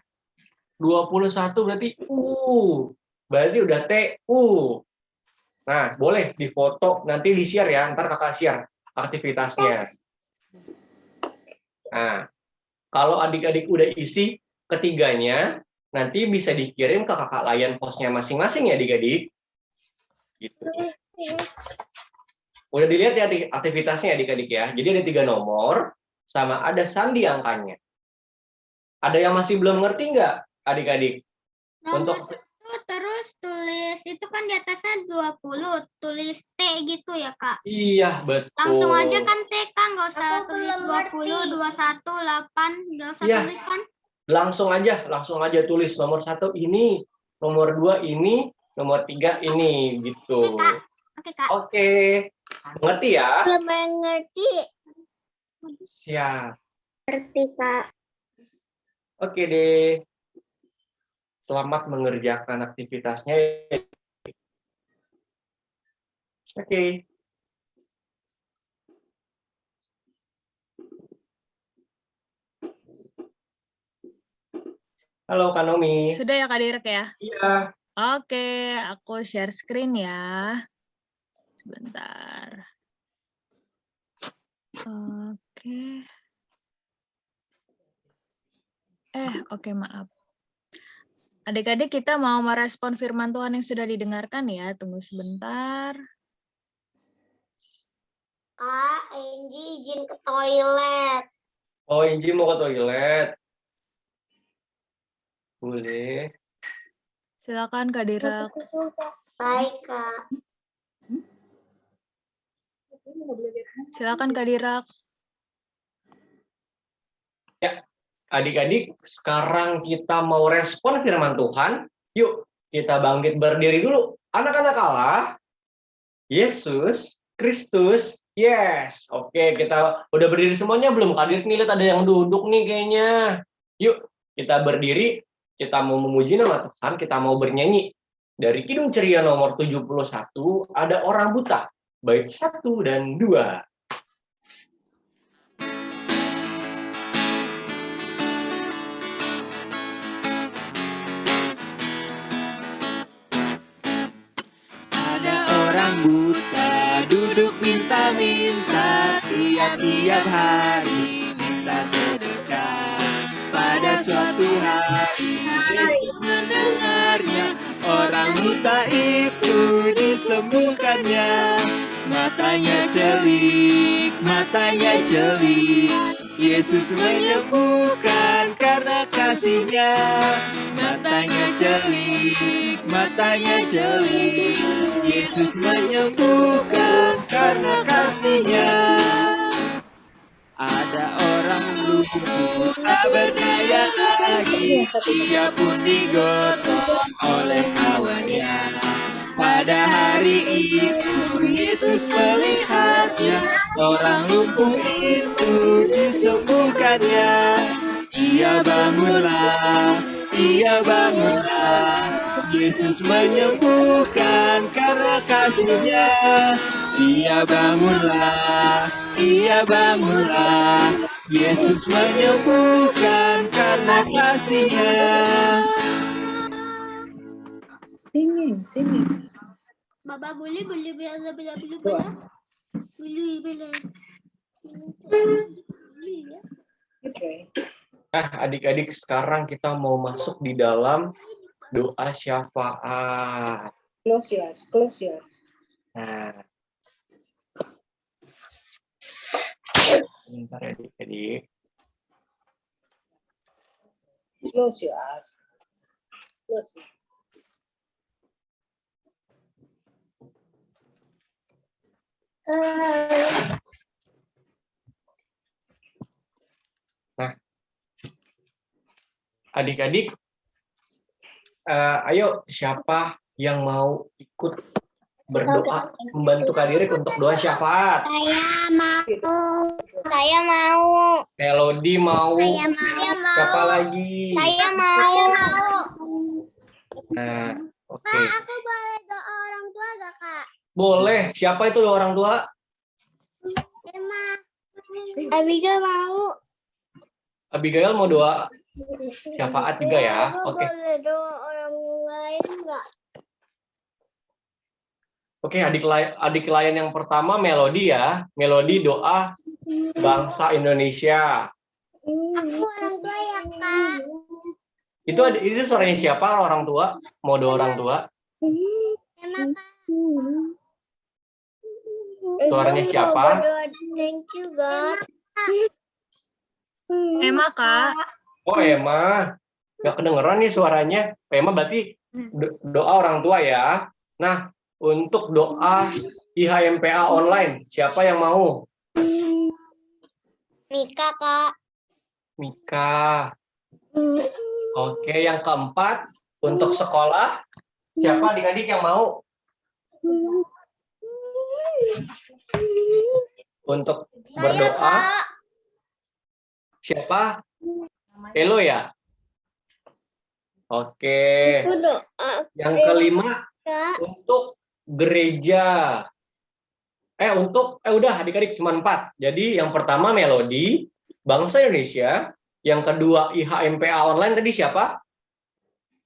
21 berarti U. Berarti udah TU. Nah, boleh difoto, nanti di-share ya, ntar kakak share aktivitasnya. Nah, kalau adik-adik udah isi ketiganya, nanti bisa dikirim ke kakak layan posnya masing-masing ya adik-adik. Gitu. Udah dilihat ya aktivitasnya adik-adik ya. Jadi ada 3 nomor, sama ada sandi angkanya. Ada yang masih belum ngerti nggak adik-adik? Nomor itu terus tulis, itu kan di atasnya 20, tulis T gitu ya, Kak? Iya, betul. Langsung aja kan T, kan? Nggak usah tulis 20, 21, 8, nggak usah Iya. tulis kan? Langsung aja tulis nomor 1 ini, nomor 2 ini, nomor 3 ini, gitu. Oke, Kak. Oke. Mengerti ya? Belum mengerti. Siap. Ngerti, Kak. Oke deh. Selamat mengerjakan aktivitasnya. Oke. Halo Kak Nomi. Sudah ya Kak Dirk ya? Iya. Oke, aku share screen ya. Sebentar. Oke. Oke, maaf. Adik-adik, kita mau merespon firman Tuhan yang sudah didengarkan ya. Tunggu sebentar. Kak, Angie izin ke toilet. Oh, Inji mau ke toilet. Boleh. Silakan Kak Dira. Baik, Kak. Silakan Kak Dira. Ya, adik-adik, sekarang kita mau respon firman Tuhan. Yuk, kita bangkit berdiri dulu. Anak-anak Allah, Yesus Kristus, yes. Oke, kita udah berdiri semuanya belum? Kadir nih, lihat ada yang duduk nih kayaknya. Yuk, kita berdiri, kita mau memuji nama Tuhan, kita mau bernyanyi. Dari Kidung Ceria nomor 71, ada orang buta, bait 1 dan 2. Ada orang buta duduk minta-minta, tiap-tiap hari minta sedekah. Pada suatu hari Yesus mendengarnya, orang buta itu disembuhkannya. Matanya celik, Yesus menyembuhkan karena kasih-Nya. Matanya celik, Yesus menyembuhkan karena kasih-Nya. Ada orang lumpuh tak berdaya lagi, ia pun digotong oleh kawannya. Pada hari itu Yesus melihatnya, orang lumpuh itu disembuhkannya. Ia bangunlah, Yesus menyembuhkan karena kasih-Nya. Ia bangunlah, Yesus menyembuhkan karena kasih-Nya. Singing. Baba boleh. Nah, adik-adik, sekarang kita mau masuk di dalam doa syafaat. Close yours. Nah, bentar ya, adik-adik. Close yours. Nah, adik-adik, ayo siapa yang mau ikut berdoa membantu Kak Dirik untuk doa syafaat? Saya mau. Melody mau. Saya mau. Siapa lagi? Saya mau. Nah, oke. Kak, aku boleh doa orang tua gak, Kak? Boleh. Siapa itu orang tua? Emma. Abigail mau. Abigail mau doa syafaat juga ya. Aku Oke. boleh doa orang lain nggak? Oke, adik layan yang pertama Melody ya. Melody doa bangsa Indonesia. Aku orang tua ya, Kak. Itu suaranya siapa orang tua? Mau doa orang tua? Emma, Kak. Suaranya siapa? Thank you, God. Emma, Kak. Oh, Emma. Nggak kedengeran nih suaranya. Emma berarti doa orang tua ya. Nah, untuk doa IHMPA online, siapa yang mau? Mika, Kak. Mika. Oke, yang keempat, untuk sekolah, siapa adik-adik yang mau? Untuk berdoa, siapa? Elo ya? Oke. Yang kelima, untuk gereja. Udah adik-adik cuma 4. Jadi yang pertama Melody, bangsa Indonesia. Yang kedua IHMPA online tadi siapa?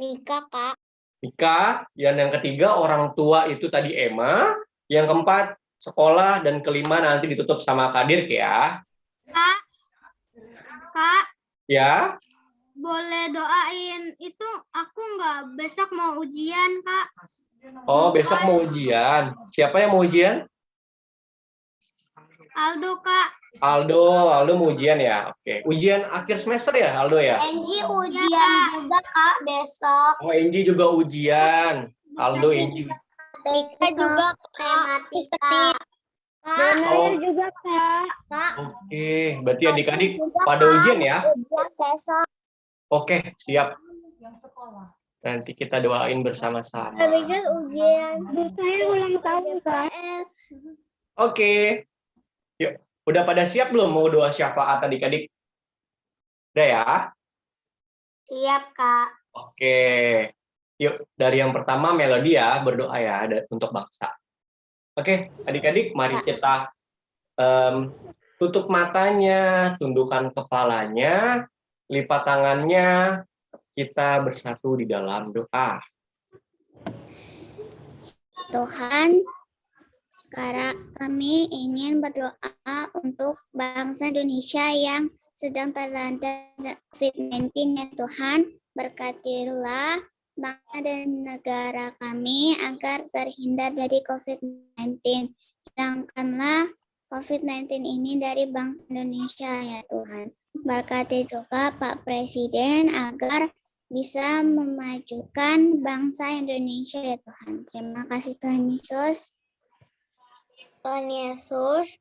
Mika, Kak. Mika. Yang ketiga orang tua itu tadi Emma. Yang keempat sekolah dan kelima nanti ditutup sama Kak Dirk ya. Kak. Ya. Boleh doain itu aku nggak besok mau ujian, Kak. Oh, besok mau ujian. Siapa yang mau ujian? Aldo, Kak. Aldo mau ujian ya. Oke. Ujian akhir semester ya, Aldo ya? Enji ujian juga, Kak, besok. Oh, Enji juga ujian. Aldo, Enji. Kita juga matematika. Oh, juga, Kak. oke. Berarti adik-adik pada ujian ya? Ujian besok. Oke, siap. Nanti kita doain bersama-sama. Abigail ujian. Saya ulang tahun, Kak. Oke. Yuk, udah pada siap belum mau doa syafaat adik-adik? Udah ya? Siap, Kak. Oke. Yuk, dari yang pertama Melody ya, berdoa ya untuk bangsa. Oke, adik-adik mari kita tutup matanya, tundukkan kepalanya, lipat tangannya, kita bersatu di dalam doa. Tuhan, sekarang kami ingin berdoa untuk bangsa Indonesia yang sedang terlanda COVID-19 ya Tuhan. Berkatilah bangsa dan negara kami agar terhindar dari COVID-19. Hilangkanlah COVID-19 ini dari bangsa Indonesia ya Tuhan. Berkati juga Pak Presiden agar bisa memajukan bangsa Indonesia ya Tuhan. Terima kasih Tuhan Yesus. Tuhan Yesus,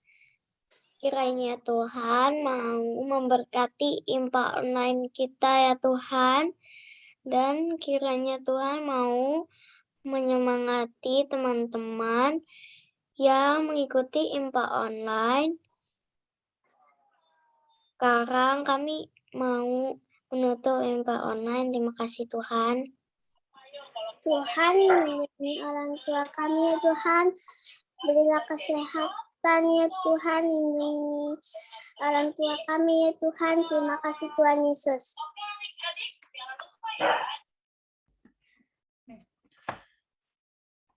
kiranya Tuhan mau memberkati IMPA online kita ya Tuhan. Dan kiranya Tuhan mau menyemangati teman-teman yang mengikuti IMPA online. Sekarang kami mau menutup IMPA online. Terima kasih Tuhan. Tuhan, lindungi orang tua kami ya Tuhan. Berilah kesehatan ya Tuhan. Lindungi orang tua kami ya Tuhan. Terima kasih Tuhan Yesus.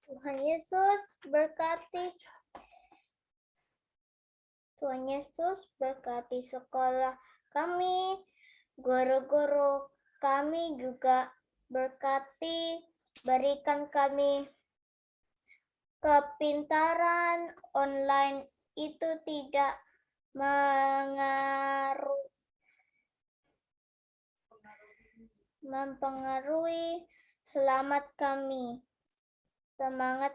Tuhan Yesus berkati Tuhan Yesus berkati sekolah kami, guru-guru kami juga berkati, berikan kami kepintaran online itu tidak mempengaruhi selamat kami. Semangat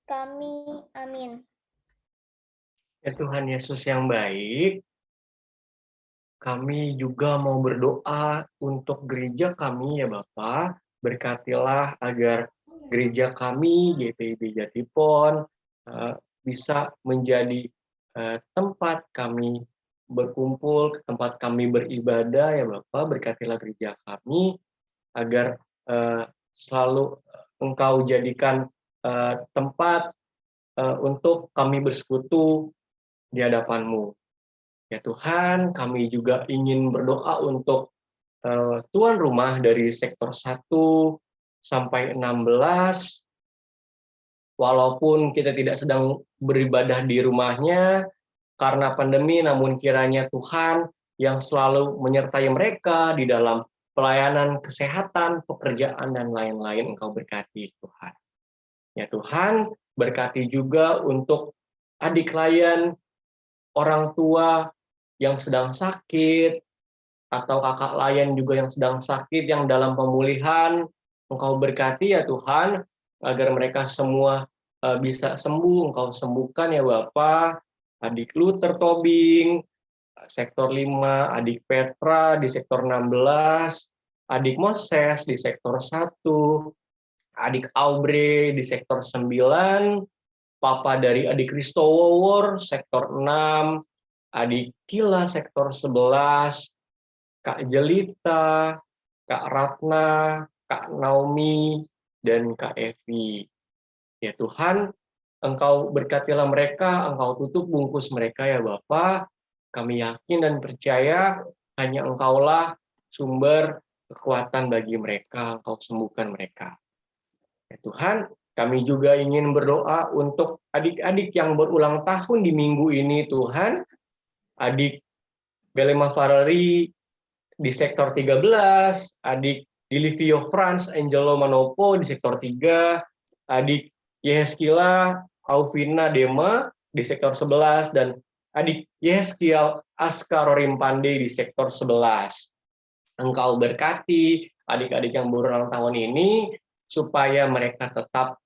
kami. Amin. Ya Tuhan Yesus yang baik, kami juga mau berdoa untuk gereja kami ya Bapak. Berkatilah agar gereja kami, GPIB Jatipon, bisa menjadi tempat kami berkumpul, tempat kami beribadah ya Bapak. Berkatilah gereja kami agar selalu Engkau jadikan tempat untuk kami bersekutu di hadapan-Mu. Ya Tuhan, kami juga ingin berdoa untuk tuan rumah dari sektor 1 sampai 16, walaupun kita tidak sedang beribadah di rumahnya karena pandemi, namun kiranya Tuhan yang selalu menyertai mereka di dalam pelayanan kesehatan, pekerjaan, dan lain-lain. Engkau berkati Tuhan. Ya Tuhan, berkati juga untuk adik layan, orang tua yang sedang sakit, atau kakak layan juga yang sedang sakit, yang dalam pemulihan. Engkau berkati ya Tuhan, agar mereka semua bisa sembuh. Engkau sembuhkan ya Bapa. Adik Luther Tobing, sektor 5, adik Petra di sektor 16, adik Moses di sektor 1, adik Aubrey di sektor 9, papa dari adik Kristo Wowor sektor 6, adik Kila sektor 11, Kak Jelita, Kak Ratna, Kak Naomi, dan Kak Evi. Ya Tuhan, Engkau berkatilah mereka, Engkau tutup bungkus mereka ya Bapa. Kami yakin dan percaya hanya Engkaulah sumber kekuatan bagi mereka, Engkau sembuhkan mereka. Ya Tuhan, kami juga ingin berdoa untuk adik-adik yang berulang tahun di minggu ini Tuhan. Adik Belema Farari di sektor 13, adik Dilivio Franz Angelo Manopo di sektor 3, adik Yeheskila Aufina Dema di sektor 11, dan adik Yeheskiel Askarorim Pande di sektor 11. Engkau berkati adik-adik yang berulang tahun ini, supaya mereka tetap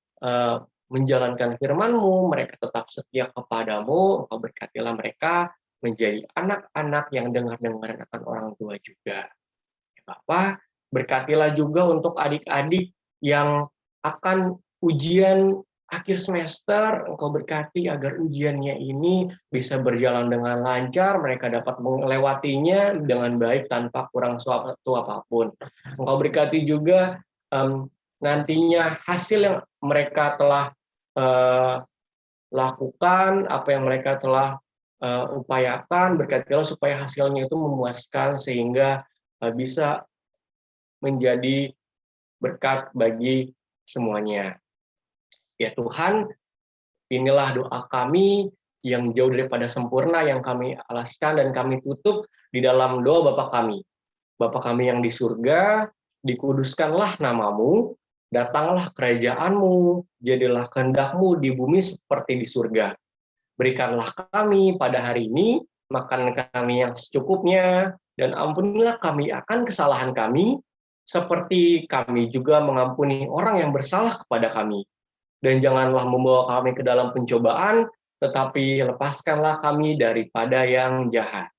menjalankan firman-Mu, mereka tetap setia kepadamu. Engkau berkatilah mereka menjadi anak-anak yang dengar-dengar akan orang tua juga. Ya, Bapak, berkatilah juga untuk adik-adik yang akan ujian akhir semester. Engkau berkati agar ujiannya ini bisa berjalan dengan lancar, mereka dapat melewatinya dengan baik tanpa kurang suatu apapun. Engkau berkati juga nantinya hasil yang mereka telah lakukan, apa yang mereka telah upayakan, berkatilah supaya hasilnya itu memuaskan sehingga bisa menjadi berkat bagi semuanya. Ya Tuhan, inilah doa kami yang jauh daripada sempurna yang kami alaskan dan kami tutup di dalam doa Bapa kami. Bapa kami yang di surga, dikuduskanlah namamu, datanglah kerajaan-Mu, jadilah kehendak-Mu di bumi seperti di surga. Berikanlah kami pada hari ini makan kami yang secukupnya, dan ampunilah kami akan kesalahan kami, seperti kami juga mengampuni orang yang bersalah kepada kami. Dan janganlah membawa kami ke dalam pencobaan, tetapi lepaskanlah kami daripada yang jahat.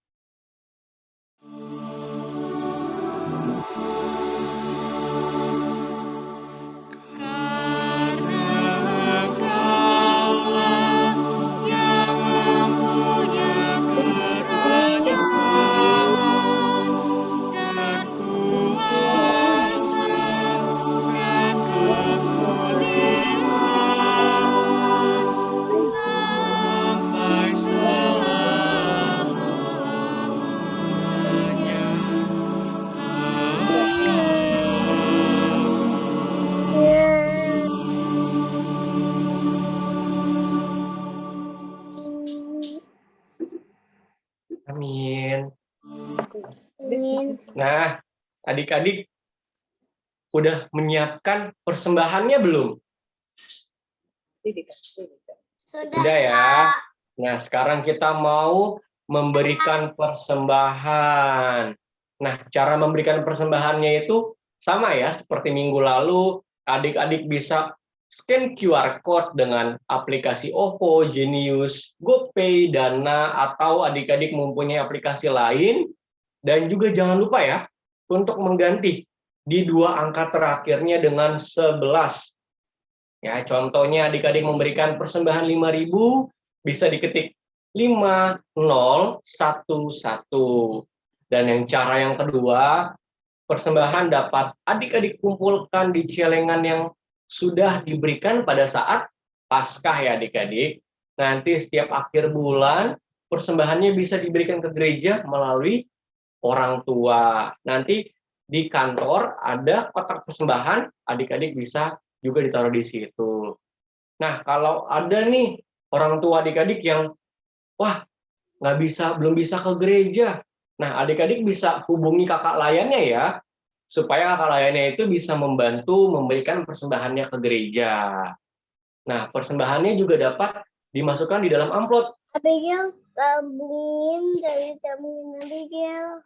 Amin. Amin. Nah, adik-adik udah menyiapkan persembahannya belum? Sudah, Udah ya. Kak. Nah, sekarang kita mau memberikan persembahan. Nah, cara memberikan persembahannya itu sama ya, seperti minggu lalu, adik-adik bisa scan QR code dengan aplikasi OVO, Genius, GoPay, Dana, atau adik-adik mempunyai aplikasi lain. Dan juga jangan lupa ya, untuk mengganti di 2 angka terakhirnya dengan 11. Ya, contohnya adik-adik memberikan persembahan 5.000, bisa diketik 5011. Dan cara yang kedua, persembahan dapat adik-adik kumpulkan di celengan yang sudah diberikan pada saat Paskah ya adik-adik. Nanti setiap akhir bulan, persembahannya bisa diberikan ke gereja melalui orang tua. Nanti di kantor ada kotak persembahan, adik-adik bisa juga ditaruh di situ. Nah, kalau ada nih orang tua adik-adik yang wah, belum bisa ke gereja. Nah, adik-adik bisa hubungi kakak layannya ya, supaya kakak layannya itu bisa membantu memberikan persembahannya ke gereja. Nah, persembahannya juga dapat dimasukkan di dalam amplop. Abigail, tabungin Abigail.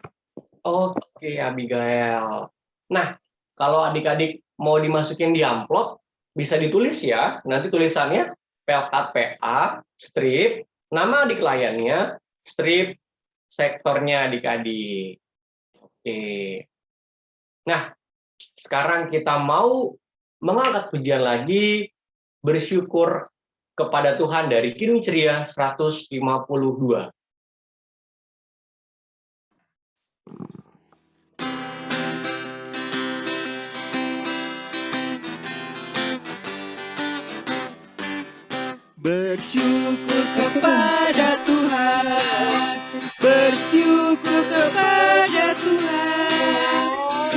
Oke, Abigail. Nah, kalau adik-adik mau dimasukin di amplop, bisa ditulis ya. Nanti tulisannya Pelkat PA, strip, nama adik layannya, strip, sektornya adik-adik. Oke. Nah, sekarang kita mau mengangkat pujian lagi, bersyukur kepada Tuhan dari Kidung Ceria 152. Bersyukur kepada Tuhan, bersyukur kepada Tuhan,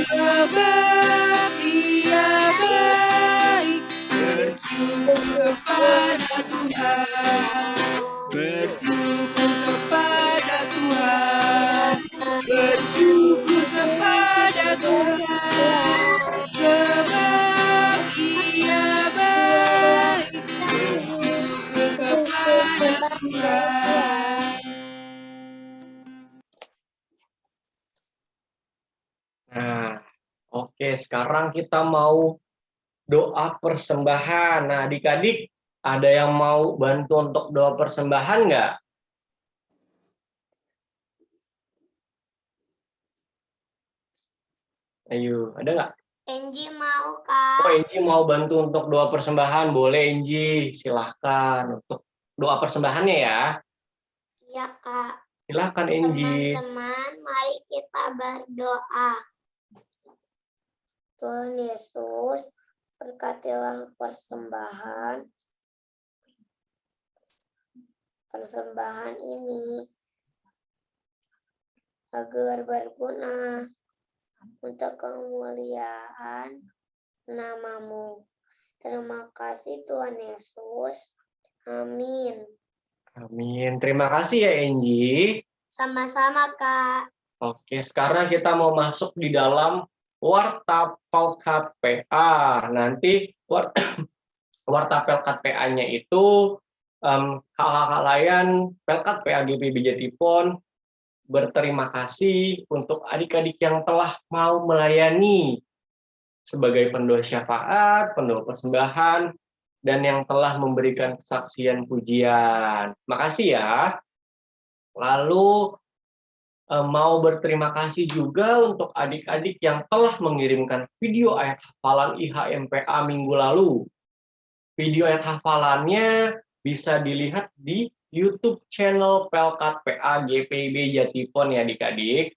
sebab Ia baik. Bersyukur kepada Tuhan, bersyukur kepada Tuhan, bersyukur kepada Tuhan, sebab Ia baik. Bersyukur kepada Tuhan. Nah, oke, sekarang kita mau doa persembahan. Nah, adik-adik, ada yang mau bantu untuk doa persembahan nggak? Ayo, ada nggak? Angie mau, Kak. Oh, Enji mau bantu untuk doa persembahan. Boleh, Enji. Silahkan untuk doa persembahannya ya. Iya, Kak. Silahkan, Enji. Teman-teman, mari kita berdoa. Tuhan Yesus, berkatilah persembahan ini agar berguna untuk kemuliaan nama-Mu. Terima kasih Tuhan Yesus. Amin. Amin. Terima kasih ya, Enji. Sama-sama, Kak. Oke, sekarang kita mau masuk di dalam Warta Pelkat PA. Nanti Warta Pelkat PA-nya itu kakak-kakak layan Pelkat PA GPIB Jatipon berterima kasih untuk adik-adik yang telah mau melayani sebagai pendoa syafaat, pendoa persembahan, dan yang telah memberikan kesaksian pujian. Makasih ya. Lalu mau berterima kasih juga untuk adik-adik yang telah mengirimkan video ayat hafalan IHMPA minggu lalu. Video ayat hafalannya bisa dilihat di YouTube channel Pelkat PA GPIB Jatipon ya adik-adik.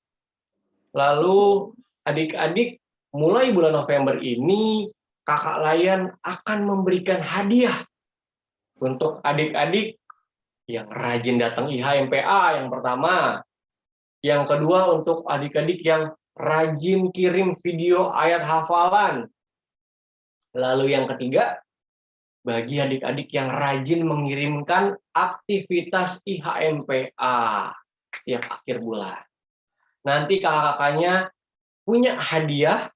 Lalu adik-adik mulai bulan November ini kakak layan akan memberikan hadiah untuk adik-adik yang rajin datang IHMPA yang pertama. Yang kedua untuk adik-adik yang rajin kirim video ayat hafalan. Lalu yang ketiga, bagi adik-adik yang rajin mengirimkan aktivitas IHMPA. setiap akhir bulan. Nanti kakak-kakaknya punya hadiah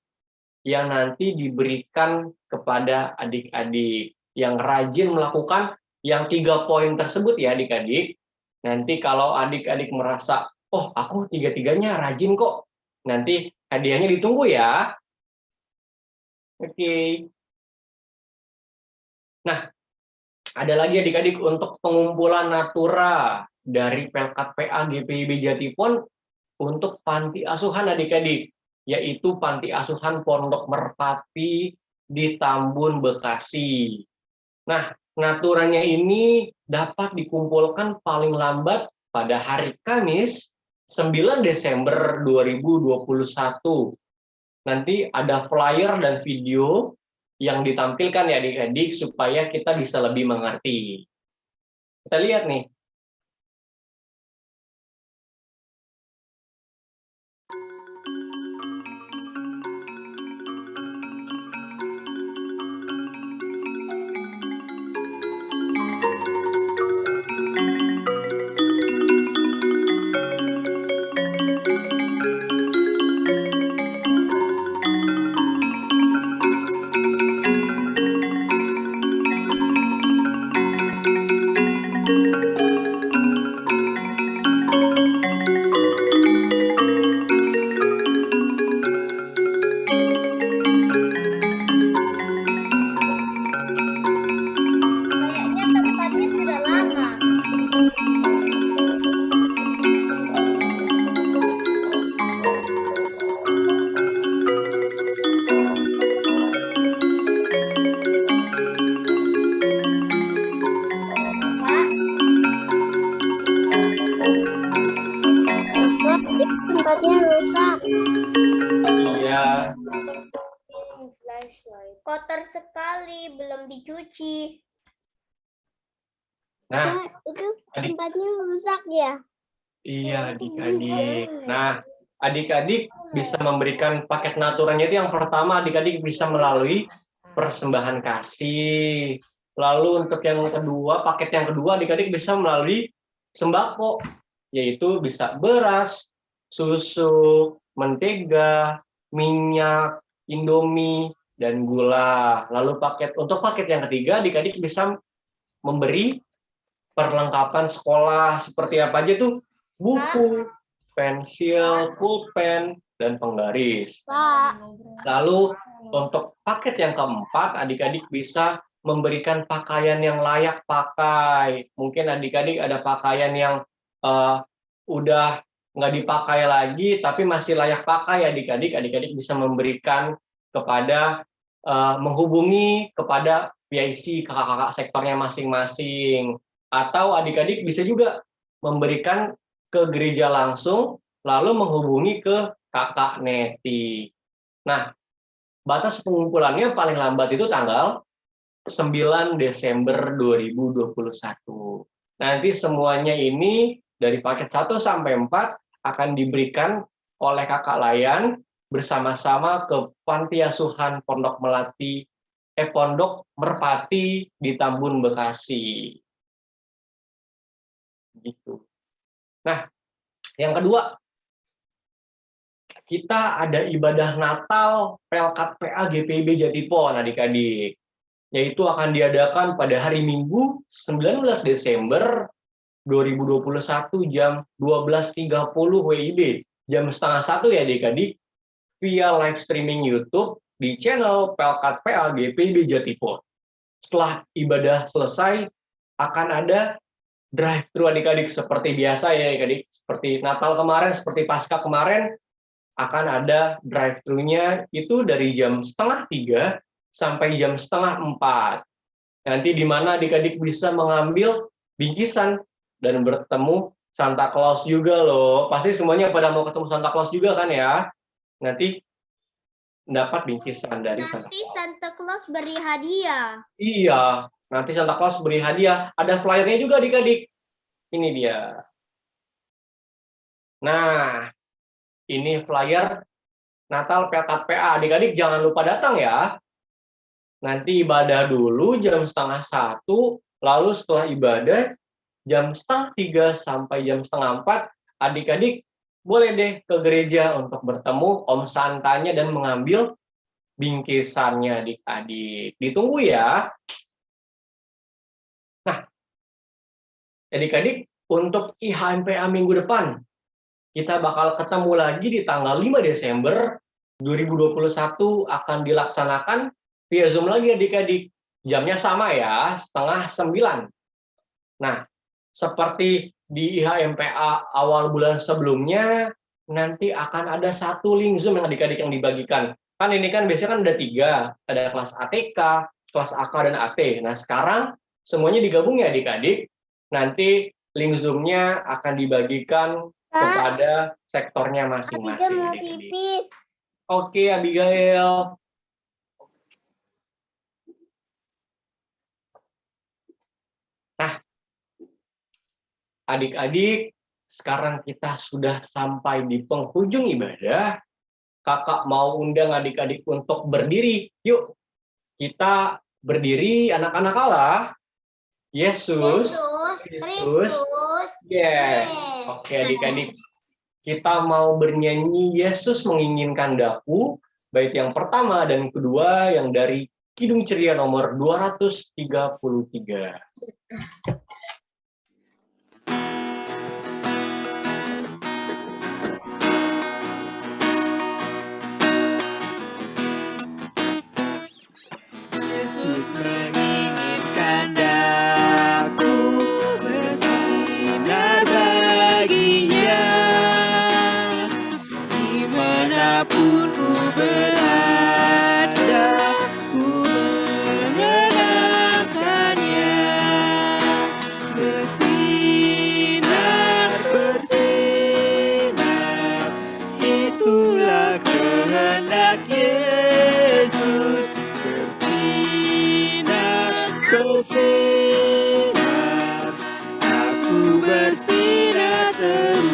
yang nanti diberikan kepada adik-adik yang rajin melakukan yang 3 poin tersebut ya adik-adik. Nanti kalau adik-adik merasa, oh aku tiga-tiganya rajin kok, nanti hadiahnya ditunggu ya. Oke. Nah, ada lagi adik-adik untuk pengumpulan natura dari Pelkat PA GPIB Jatipon untuk panti asuhan adik-adik, yaitu panti asuhan Pondok Merpati di Tambun, Bekasi. Nah, naturanya ini dapat dikumpulkan paling lambat pada hari Kamis 9 Desember 2021. Nanti ada flyer dan video yang ditampilkan ya adik-adik supaya kita bisa lebih mengerti. Kita lihat nih. Kayaknya tempatnya sudah lama. Pak, tempatnya rusak. Iya. Kotor sekali, belum dicuci. Nah, Itu adik, tempatnya rusak ya? iya adik-adik. Nah, adik-adik bisa memberikan paket naturanya itu yang pertama adik-adik bisa melalui persembahan kasih. Lalu untuk yang kedua, paket yang kedua adik-adik bisa melalui sembako, yaitu bisa beras, susu, mentega, minyak, Indomie, dan gula. Lalu untuk paket yang ketiga adik-adik bisa memberi perlengkapan sekolah seperti apa aja tuh? Buku, pensil, pulpen, dan penggaris. Pak. Lalu untuk paket yang keempat, adik-adik bisa memberikan pakaian yang layak pakai. Mungkin adik-adik ada pakaian yang udah nggak dipakai lagi, tapi masih layak pakai adik-adik. Adik-adik bisa memberikan kepada menghubungi kepada PIC kakak-kakak sektornya masing-masing. Atau adik-adik bisa juga memberikan ke gereja langsung, lalu menghubungi ke kakak Neti. Nah, batas pengumpulannya paling lambat itu tanggal 9 Desember 2021. Nanti semuanya ini dari paket 1 sampai 4 akan diberikan oleh kakak Layan bersama-sama ke Panti Asuhan Pondok Merpati di Tambun, Bekasi. Gitu. Nah, yang kedua, kita ada ibadah Natal Pelkat PA GPIB Jatipon, adik-adik. Yaitu akan diadakan pada hari Minggu 19 Desember 2021 jam 12.30 WIB, jam setengah 1 ya adik-adik, via live streaming YouTube di channel Pelkat PA GPIB Jatipon. Setelah ibadah selesai, akan ada drive-thru adik-adik seperti biasa ya adik-adik, seperti Natal kemarin, seperti Paskah kemarin, akan ada drive-thru-nya itu dari jam setengah 3 sampai jam setengah 4. Nanti di mana adik-adik bisa mengambil bingkisan dan bertemu Santa Claus juga loh. Pasti semuanya pada mau ketemu Santa Claus juga kan ya. Nanti dapat bingkisan dari Santa Nanti Claus. Santa Claus beri hadiah. Iya, nanti Santa Claus beri hadiah. Ada flyernya juga adik-adik. Ini dia. Nah, ini flyer Natal Pelkat PA. Adik-adik jangan lupa datang ya. Nanti ibadah dulu jam setengah 1, lalu setelah ibadah jam setengah 3 sampai jam setengah 4 adik-adik boleh deh ke gereja untuk bertemu Om Santanya dan mengambil bingkisannya adik-adik. Ditunggu ya. Nah, adik-adik, untuk IHMPA minggu depan, kita bakal ketemu lagi di tanggal 5 Desember 2021 akan dilaksanakan via Zoom lagi adik-adik. Jamnya sama ya, 8:30. Nah, seperti di IHMPA awal bulan sebelumnya, nanti akan ada satu link Zoom yang adik-adik yang dibagikan. Kan ini kan biasanya kan ada 3, ada kelas ATK, kelas AK, dan AT. Nah, sekarang semuanya digabung ya adik-adik. Nanti link Zoom-nya akan dibagikan kepada sektornya masing-masing. Mau pipis. Oke, Abigail. Nah, adik-adik, sekarang kita sudah sampai di penghujung ibadah. Kakak mau undang adik-adik untuk berdiri. Yuk, kita berdiri, anak-anak Allah. Yesus. Kristus. Yes. Oke, adik-adik. Kita mau bernyanyi Yesus menginginkan daku, bait yang pertama dan kedua yang dari Kidung Ceria nomor 233. Yesus menginginkan daku bersinar baginya, dimanapun ku berada, ku mengenangkannya. Bersinar, bersinar, itulah kehendak Yesus. Bersinar, aku bersinar terus.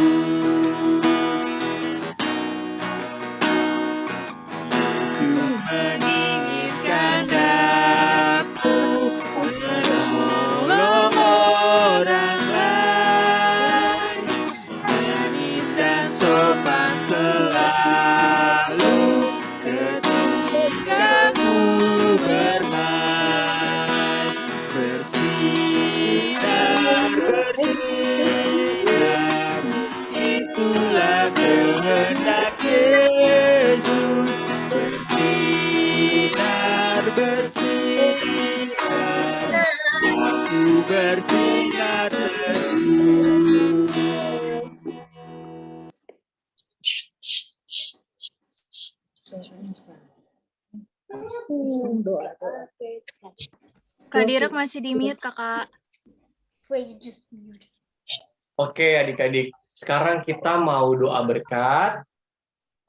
Yesus menginginkan aku menolong orang lain, manis dan sopan selalu ketika ku bermain. Bersinar, bersinar, itulah kehendak Yesus. Bersinar, bersinar, aku bersinar terus. Kak Direk masih di mute, Kakak. Oke, adik-adik. Sekarang kita mau doa berkat.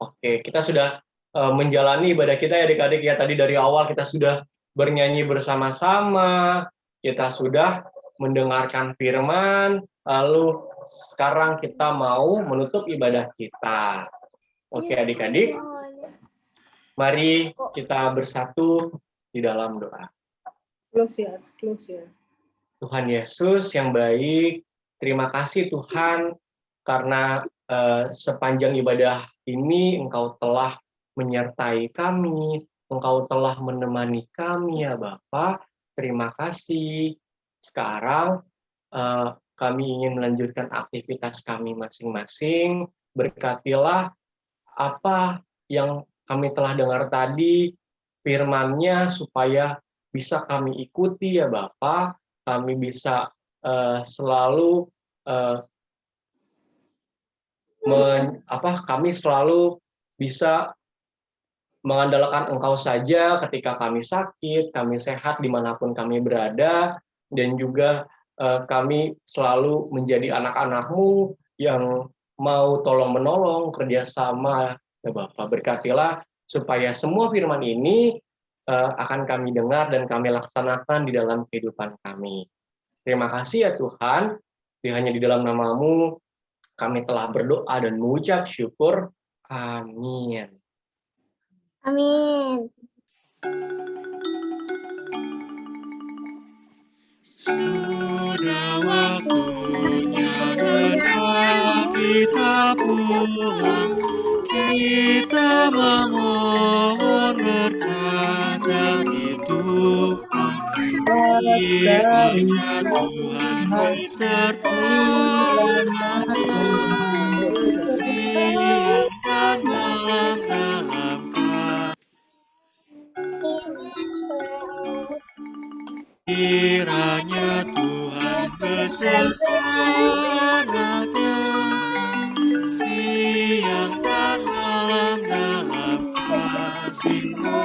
Oke, kita sudah menjalani ibadah kita ya adik-adik ya. Tadi dari awal kita sudah bernyanyi bersama-sama, kita sudah mendengarkan firman, lalu sekarang kita mau menutup ibadah kita. Oke adik-adik, mari kita bersatu di dalam doa. Close ya. Tuhan Yesus yang baik, terima kasih Tuhan karena sepanjang ibadah ini Engkau telah menyertai kami, Engkau telah menemani kami ya Bapa. Terima kasih. Sekarang kami ingin melanjutkan aktivitas kami masing-masing. Berkatilah apa yang kami telah dengar tadi, firman-Nya supaya bisa kami ikuti ya Bapa. Kami bisa selalu kami selalu bisa mengandalkan Engkau saja ketika kami sakit, kami sehat dimanapun kami berada, dan juga kami selalu menjadi anak-anak-Mu yang mau tolong-menolong, kerjasama ya Bapak. Berkatilah supaya semua firman ini akan kami dengar dan kami laksanakan di dalam kehidupan kami. Terima kasih ya Tuhan, hanya di dalam nama-Mu kami telah berdoa dan mengucap syukur. Amin. Amin. Sudah waktunya berbagi kita pulang, kita memohon berkat dari Tuhan. Kiranya Tuhan besertamu siang dan malam dalam kiranya Tuhan beserta siang dan malam dalam kasih-Nya.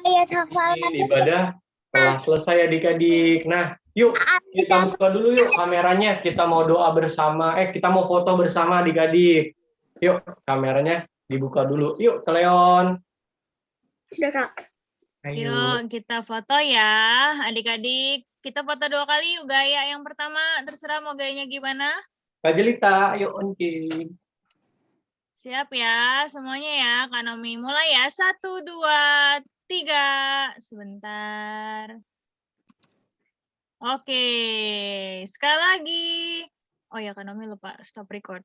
Ayat hafalan. Ini ibadah telah selesai adik-adik. Nah, yuk kita buka dulu yuk kameranya. Kita mau doa bersama. Kita mau foto bersama adik-adik. Yuk kameranya dibuka dulu. Yuk ke Leon. Sudah, Kak. Ayo. Yuk kita foto ya adik-adik. Kita foto 2 kali yuk. Gaya yang pertama terserah mau gayanya gimana. Kak Jelita, yuk Onki. Siap ya semuanya ya. Kak Nomi mulai ya. 1, 2, 3. Sebentar. Oke. Sekali lagi. Oh ya Kak Nomi lupa stop record.